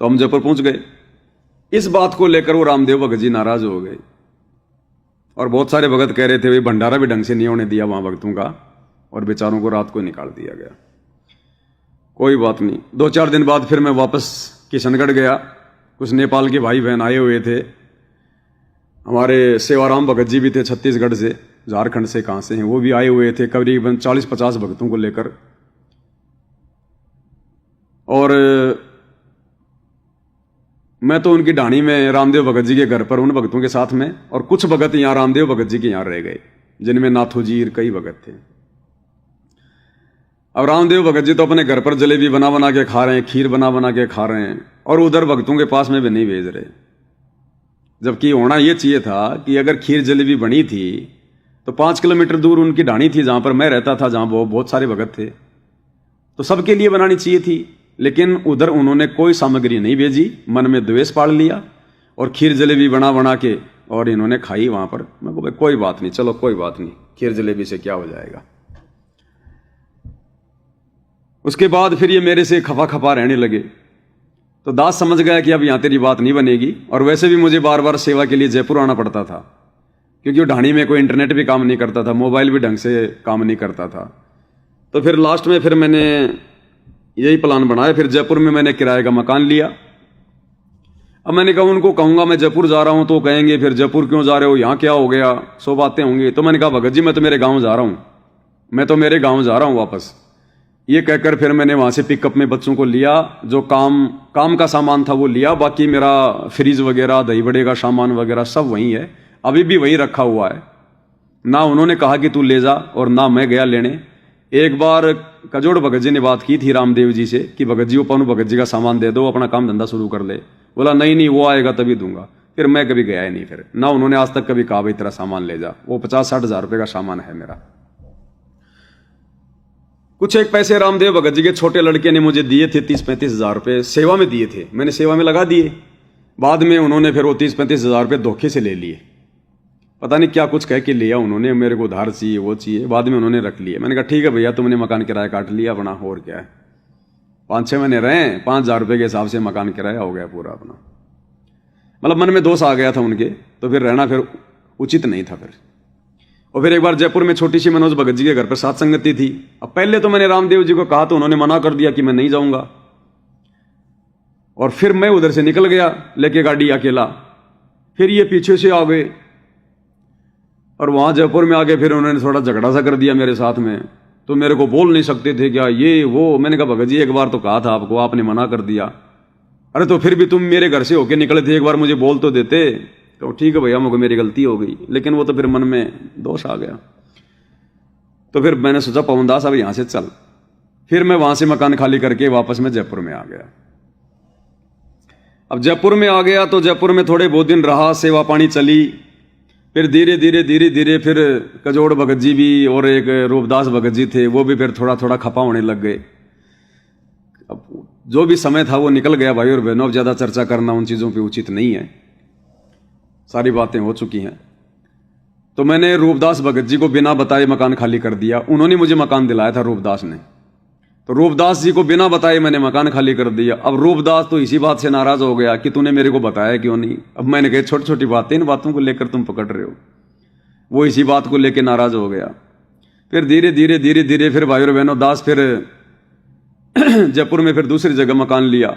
तो हम जयपुर पहुंच गए। इस बात को लेकर वो रामदेव भगत जी नाराज हो गए और बहुत सारे भगत कह रहे थे भाई भंडारा भी ढंग से नहीं होने दिया वहां भक्तों का, और बेचारों को रात को निकाल दिया गया। कोई बात नहीं। 2-4 दिन बाद फिर मैं वापस किशनगढ़ गया। कुछ नेपाल के भाई बहन आए हुए थे, हमारे सेवाराम भगत जी भी थे छत्तीसगढ़ से, झारखंड से, कहाँ से हैं वो भी आए हुए थे, करीबन 40-50 भक्तों को लेकर। और मैं तो उनकी ढाणी में रामदेव भगत जी के घर पर उन भक्तों के साथ में, और कुछ भगत यहाँ रामदेव भगत जी के यहाँ रह गए, जिनमें नाथू जी कई भगत थे। अब रामदेव भगत जी तो अपने घर पर जलेबी बना बना के खा रहे हैं, खीर बना बना के खा रहे हैं, और उधर भक्तों के पास में भी नहीं भेज रहे। जबकि होना यह चाहिए था कि अगर खीर जलेबी बनी थी तो 5 किलोमीटर दूर उनकी ढाणी थी जहां पर मैं रहता था, जहां बहुत सारे भगत थे, तो सबके लिए बनानी चाहिए थी। लेकिन उधर उन्होंने कोई सामग्री नहीं भेजी, मन में द्वेष पाल लिया और खीर जलेबी बना बना के और इन्होंने खाई वहां पर। मैं को कोई बात नहीं, चलो कोई बात नहीं, खीर जलेबी से क्या हो जाएगा। उसके बाद फिर ये मेरे से खफा खफा रहने लगे। तो दास समझ गया कि अब यहां तेरी बात नहीं बनेगी। और वैसे भी मुझे बार बार सेवा के लिए जयपुर आना पड़ता था, क्योंकि वो ढाणी में कोई इंटरनेट भी काम नहीं करता था, मोबाइल भी ढंग से काम नहीं करता था। तो फिर लास्ट में फिर मैंने यही प्लान बनाया। फिर जयपुर में मैंने किराए का मकान लिया। अब मैंने कहा उनको कहूंगा मैं जयपुर जा रहा हूं तो कहेंगे फिर जयपुर क्यों जा रहे हो, यहां क्या हो गया, 100 बातें होंगी। तो मैंने कहा भगत जी मैं तो मेरे गांव जा रहा हूं, मैं तो मेरे गांव जा रहा हूं वापस। ये कहकर फिर मैंने वहां से पिकअप में बच्चों को लिया, जो काम का सामान था वो लिया, बाकी मेरा फ्रिज वगैरह, दही बड़े का सामान वगैरह सब वहीं है, अभी भी वहीं रखा हुआ है। ना उन्होंने कहा कि तू ले जा और ना मैं गया लेने। एक बार कजोड़ भगत जी ने बात की थी रामदेव जी से कि भगत जी पनु भगत जी का सामान दे दो, अपना काम धंधा शुरू कर ले। बोला नहीं वो आएगा तभी दूंगा। फिर मैं कभी गया ही नहीं। फिर ना उन्होंने आज तक कभी कहा भाई तेरा सामान ले जा। वो 50-60 हजार रुपए का सामान है मेरा। कुछ एक पैसे रामदेव भगत जी के छोटे लड़के ने मुझे दिए थे, 30-35 हजार रुपए सेवा में दिए थे, मैंने सेवा में लगा दिए। बाद में उन्होंने फिर वो 30-35 हजार रुपए धोखे से ले लिए, पता नहीं क्या कुछ कह के लिया उन्होंने, मेरे को उधार चाहिए वो चाहिए, बाद में उन्होंने रख लिए। मैंने कहा ठीक है भैया तुमने मकान किराया काट लिया अपना, और क्या है, 5-6 महीने रहे, 5,000 रुपए के हिसाब से मकान किराया हो गया पूरा अपना। मतलब मन में दोष आ गया था उनके, तो फिर रहना फिर उचित नहीं था फिर। और फिर एक बार जयपुर में छोटी सी मनोज भगत जी के घर पर साथ संगति थी। अब पहले तो मैंने रामदेव जी को कहा तो उन्होंने मना कर दिया कि मैं नहीं जाऊंगा, और फिर मैं उधर से निकल गया लेके गाड़ी अकेला। फिर ये पीछे से आ गए और वहां जयपुर में आके फिर उन्होंने थोड़ा झगड़ा सा कर दिया मेरे साथ में, तो मेरे को बोल नहीं सकते थे क्या ये वो। मैंने कहा भगत जी एक बार तो कहा था आपको, आपने मना कर दिया। अरे तो फिर भी तुम मेरे घर से होके निकले थे, एक बार मुझे बोल तो देते। तो ठीक है भैया मुझे मेरी गलती हो गई, लेकिन वो तो फिर मन में दोष आ गया। तो फिर मैंने सोचा पवन दास अब यहां से चल। फिर मैं वहां से मकान खाली करके वापस मैं जयपुर में आ गया। अब जयपुर में आ गया तो जयपुर में थोड़े बहुत दिन रहा, सेवा पानी चली। फिर धीरे धीरे फिर कजोड़ भगत जी भी और एक रूपदास भगत जी थे, वो भी फिर थोड़ा थोड़ा खपा होने लग गए। अब जो भी समय था वो निकल गया भाई और बहनों, अब ज्यादा चर्चा करना उन चीजों पे उचित नहीं है, सारी बातें हो चुकी हैं। तो मैंने रूपदास भगत जी को बिना बताए मकान खाली कर दिया। उन्होंने मुझे मकान दिलाया था रूपदास ने, तो रूपदास जी को बिना बताए मैंने मकान खाली कर दिया। अब रूपदास तो इसी बात से नाराज हो गया कि तूने मेरे को बताया क्यों नहीं। अब मैंने कहा छोटी छोटी बातें, इन बातों को लेकर तुम पकड़ रहे हो। वो इसी बात को लेकर नाराज हो गया। फिर धीरे धीरे फिर भाई और बहनों दास फिर जयपुर में फिर दूसरी जगह मकान लिया।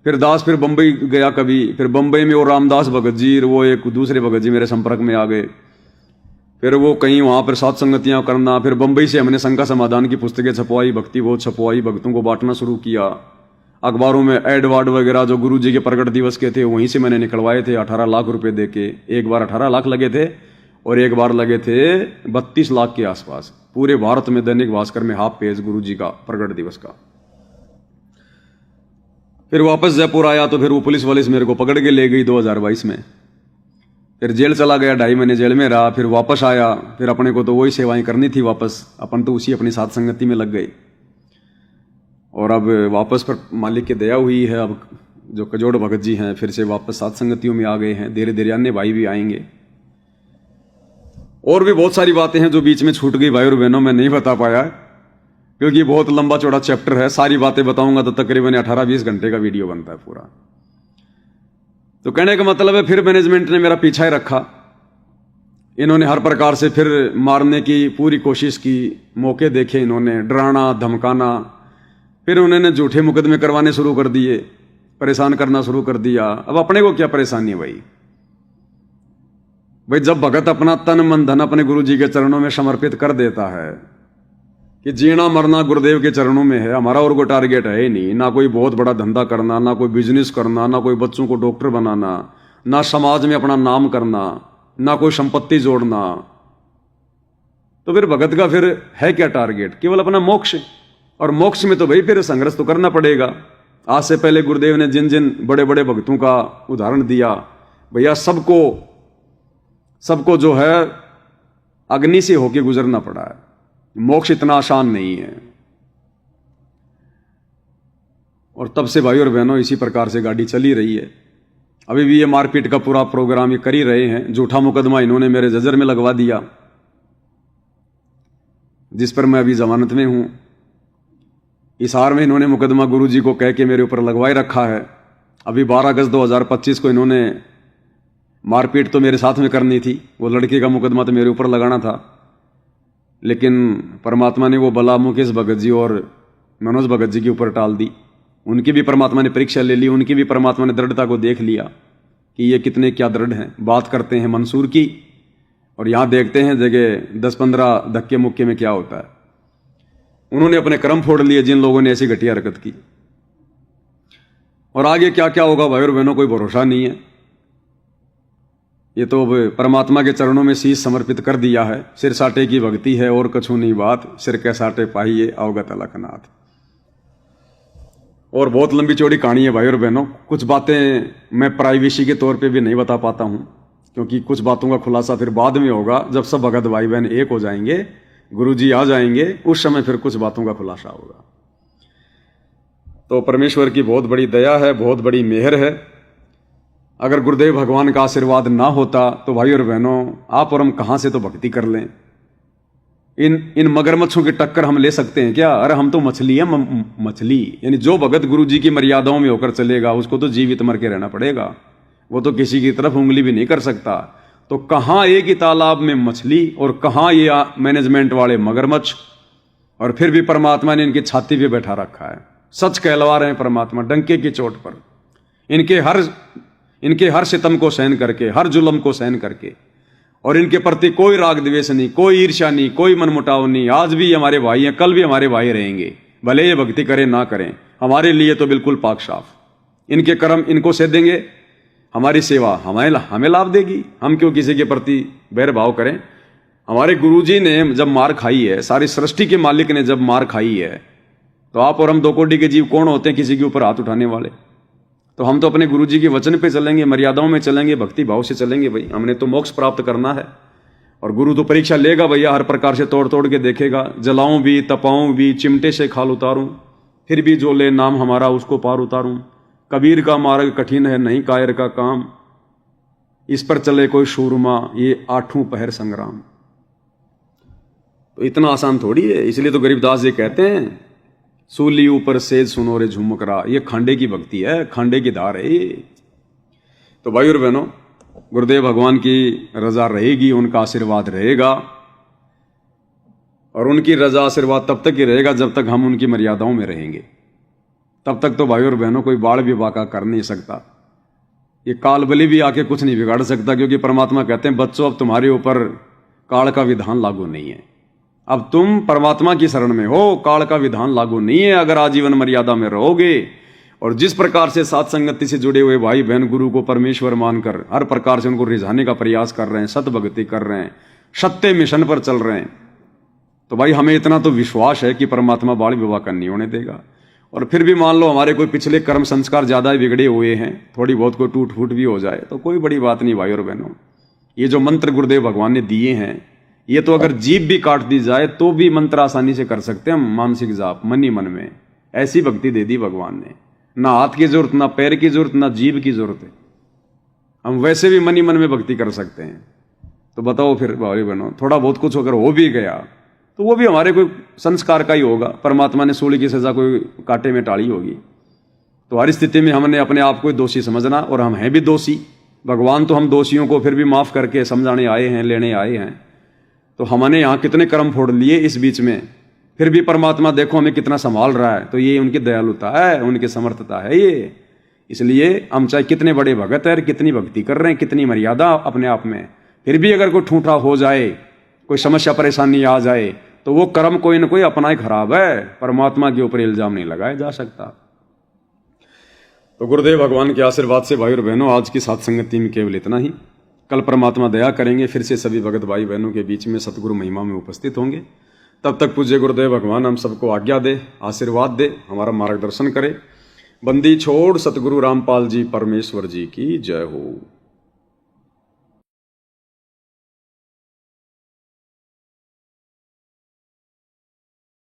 फिर दास फिर बंबई गया कभी, फिर बंबई में वो रामदास भगत जी वो एक दूसरे भगत जी मेरे संपर्क में आ गए। फिर वो कहीं वहां पर सात संगतियां करना। फिर बंबई से हमने शंका समाधान की पुस्तकें छपवाई, भक्ति बोध छपवाई, भक्तों को बांटना शुरू किया। अखबारों में एड वार्ड वगैरह जो गुरु जी के प्रकट दिवस के थे वहीं से मैंने निकलवाए थे 18 लाख रुपए दे के। एक बार 18 लाख लगे थे और एक बार लगे थे 32 लाख के आसपास। पूरे भारत में दैनिक भास्कर में हाफ पेज गुरु जी का प्रकट दिवस का। फिर वापस जयपुर आया तो फिर वो पुलिस वाले मेरे को पकड़ के ले गई 2022 में। फिर जेल चला गया, 2.5 महीने जेल में रहा। फिर वापस आया, फिर अपने को तो वही सेवाएं करनी थी वापस, अपन तो उसी अपनी साथ संगति में लग गए। और अब वापस पर मालिक की दया हुई है, अब जो कजोड़ भगत जी हैं फिर से वापस साथ संगतियों में आ गए हैं। धीरे धीरे अन्य भाई भी आएंगे। और भी बहुत सारी बातें हैं जो बीच में छूट गई भाई और बहनों, मैं नहीं बता पाया क्योंकि बहुत लंबा चौड़ा चैप्टर है। सारी बातें बताऊंगा तो तकरीबन 18-20 घंटे का वीडियो बनता है पूरा। तो कहने का मतलब है फिर मैनेजमेंट ने मेरा पीछा ही रखा। इन्होंने हर प्रकार से फिर मारने की पूरी कोशिश की, मौके देखे इन्होंने, डराना धमकाना, फिर उन्होंने झूठे मुकदमे करवाने शुरू कर दिए, परेशान करना शुरू कर दिया। अब अपने को क्या परेशानी है भाई जब भगत अपना तन मन धन अपने गुरु जी के चरणों में समर्पित कर देता है कि जीना मरना गुरुदेव के चरणों में है, हमारा और कोई टारगेट है ही नहीं, ना कोई बहुत बड़ा धंधा करना, ना कोई बिजनेस करना, ना कोई बच्चों को डॉक्टर बनाना, ना समाज में अपना नाम करना, ना कोई संपत्ति जोड़ना, तो फिर भगत का फिर है क्या टारगेट? केवल अपना मोक्ष। और मोक्ष में तो भाई फिर संघर्ष तो करना पड़ेगा। आज से पहले गुरुदेव ने जिन जिन बड़े बड़े भक्तों का उदाहरण दिया, भैया सबको जो है अग्नि से होके गुजरना पड़ा है। मोक्ष इतना आसान नहीं है। और तब से भाई और बहनों इसी प्रकार से गाड़ी चली रही है। अभी भी ये मारपीट का पूरा प्रोग्राम ये कर ही रहे हैं। झूठा मुकदमा इन्होंने मेरे जजर में लगवा दिया, जिस पर मैं अभी जमानत में हूं। हिसार में इन्होंने मुकदमा गुरुजी को कह के मेरे ऊपर लगवाए रखा है। अभी 12 अगस्त 2025 को इन्होंने मारपीट तो मेरे साथ में करनी थी, वो लड़के का मुकदमा तो मेरे ऊपर लगाना था, लेकिन परमात्मा ने वो बला मुकेश भगत जी और मनोज भगत जी के ऊपर टाल दी। उनकी भी परमात्मा ने परीक्षा ले ली, उनकी भी परमात्मा ने दृढ़ता को देख लिया कि ये कितने क्या दृढ़ हैं। बात करते हैं मंसूर की और यहां देखते हैं जगह 10-15 धक्के मुक्के में क्या होता है। उन्होंने अपने कर्म फोड़ लिए जिन लोगों ने ऐसी घटिया हरकत की। और आगे क्या क्या होगा भाई और बहनों कोई भरोसा नहीं है। ये तो अब परमात्मा के चरणों में शीश समर्पित कर दिया है। सिर साटे की भक्ति है और कछु नहीं बात, सिर के साटे पाइए अवगत अलखनाथ। और बहुत लंबी चौड़ी कहानी है भाई और बहनों। कुछ बातें मैं प्राइवेसी के तौर पे भी नहीं बता पाता हूं, क्योंकि कुछ बातों का खुलासा फिर बाद में होगा जब सब भगत भाई बहन एक हो जाएंगे, गुरुजी आ जाएंगे, उस समय फिर कुछ बातों का खुलासा होगा। तो परमेश्वर की बहुत बड़ी दया है, बहुत बड़ी मेहर है। अगर गुरुदेव भगवान का आशीर्वाद ना होता तो भाई और बहनों आप और हम कहां से तो भक्ति कर लें। इन मगरमच्छों की टक्कर हम ले सकते हैं क्या? अरे हम तो मछली है, मछली। यानी जो भगत गुरु जी की मर्यादाओं में होकर चलेगा उसको तो जीवित मर के रहना पड़ेगा, वो तो किसी की तरफ उंगली भी नहीं कर सकता। तो कहां एक ही तालाब में मछली और कहां ये मैनेजमेंट वाले मगरमच्छ, और फिर भी परमात्मा ने इनकी छाती पे बैठा रखा है। सच कहलवा रहे हैं परमात्मा डंके की चोट पर। इनके हर सितम को सहन करके, हर जुल्म को सहन करके, और इनके प्रति कोई राग द्वेष नहीं, कोई ईर्ष्या नहीं, कोई मनमुटाव नहीं। आज भी हमारे भाई हैं, कल भी हमारे भाई रहेंगे, भले ये भक्ति करें ना करें, हमारे लिए तो बिल्कुल पाक साफ। इनके कर्म इनको सेधेंगे, हमारी सेवा हमें लाभ देगी। हम क्यों किसी के प्रति बैरभाव करें? हमारे गुरुजी ने जब मार खाई है, सारी सृष्टि के मालिक ने जब मार खाई है, तो आप और हम दो कोटि के जीव कौन होते हैं किसी के ऊपर हाथ उठाने वाले? तो हम तो अपने गुरुजी के वचन पे चलेंगे, मर्यादाओं में चलेंगे, भक्ति भाव से चलेंगे। भाई हमने तो मोक्ष प्राप्त करना है, और गुरु तो परीक्षा लेगा भैया, हर प्रकार से तोड़ तोड़ के देखेगा। जलाऊं भी, तपाऊं भी, चिमटे से खाल उतारूं, फिर भी जो ले नाम हमारा उसको पार उतारूं। कबीर का मार्ग कठिन है, नहीं कायर का काम, इस पर चले कोई शूरमा, ये 8वां पहर संग्राम। तो इतना आसान थोड़ी है। इसलिए तो गरीबदास जी कहते हैं, सूली ऊपर सेज सुनो रे झुमकरा। ये खांडे की भक्ति है, खांडे की धार है ये। तो भाई और बहनों, गुरुदेव भगवान की रजा रहेगी, उनका आशीर्वाद रहेगा, और उनकी रजा आशीर्वाद तब तक ही रहेगा जब तक हम उनकी मर्यादाओं में रहेंगे। तब तक तो भाई और बहनों कोई बाढ़ भी वाका कर नहीं सकता, ये काल बलि भी आके कुछ नहीं बिगाड़ सकता, क्योंकि परमात्मा कहते हैं बच्चों अब तुम्हारे ऊपर काल का विधान लागू नहीं है। अब तुम परमात्मा की शरण में हो, काल का विधान लागू नहीं है अगर आजीवन मर्यादा में रहोगे। और जिस प्रकार से सात संगति से जुड़े हुए भाई बहन गुरु को परमेश्वर मानकर हर प्रकार से उनको रिझाने का प्रयास कर रहे हैं, सत भक्ति कर रहे हैं, सत्य मिशन पर चल रहे हैं, तो भाई हमें इतना तो विश्वास है कि परमात्मा बाल विवाह का नहीं होने देगा। और फिर भी मान लो हमारे कोई पिछले कर्म संस्कार ज्यादा बिगड़े हुए हैं, थोड़ी बहुत कोई टूट फूट भी हो जाए, तो कोई बड़ी बात नहीं भाई और बहनों। ये जो मंत्र गुरुदेव भगवान ने दिए हैं, ये तो अगर जीभ भी काट दी जाए तो भी मंत्र आसानी से कर सकते हैं हम। मानसिक जाप मन ही मन में, ऐसी भक्ति दे दी भगवान ने। ना हाथ की जरूरत, ना पैर की जरूरत, ना जीभ की जरूरत है, हम वैसे भी मन ही मन में भक्ति कर सकते हैं। तो बताओ फिर भाई बहनों, थोड़ा बहुत कुछ अगर हो भी गया तो वो भी हमारे कोई संस्कार का ही होगा। परमात्मा ने सूली की सजा कोई कांटे में टाली होगी। तो हर स्थिति में हमने अपने आप को दोषी समझना, और हम हैं भी दोषी, भगवान तो हम दोषियों को फिर भी माफ़ करके समझाने आए हैं, लेने आए हैं। तो हमने यहाँ कितने कर्म फोड़ लिए इस बीच में, फिर भी परमात्मा देखो हमें कितना संभाल रहा है। तो ये उनकी दयालुता है, उनकी समर्थता है ये। इसलिए हम चाहे कितने बड़े भगत हैं, कितनी भक्ति कर रहे हैं, कितनी मर्यादा अपने आप में, फिर भी अगर कोई ठूठा हो जाए, कोई समस्या परेशानी आ जाए, तो वो कर्म कोई ना कोई अपना ही खराब है, परमात्मा के ऊपर इल्जाम नहीं लगाया जा सकता। तो गुरुदेव भगवान के आशीर्वाद से भाई और बहनों, आज की सत्संगति में केवल इतना ही। कल परमात्मा दया करेंगे, फिर से सभी भगत भाई बहनों के बीच में सतगुरु महिमा में उपस्थित होंगे। तब तक पूज्य गुरुदेव भगवान हम सबको आज्ञा दे, आशीर्वाद दे, हमारा मार्गदर्शन करे। बंदी छोड़ सतगुरु रामपाल जी परमेश्वर जी की जय हो।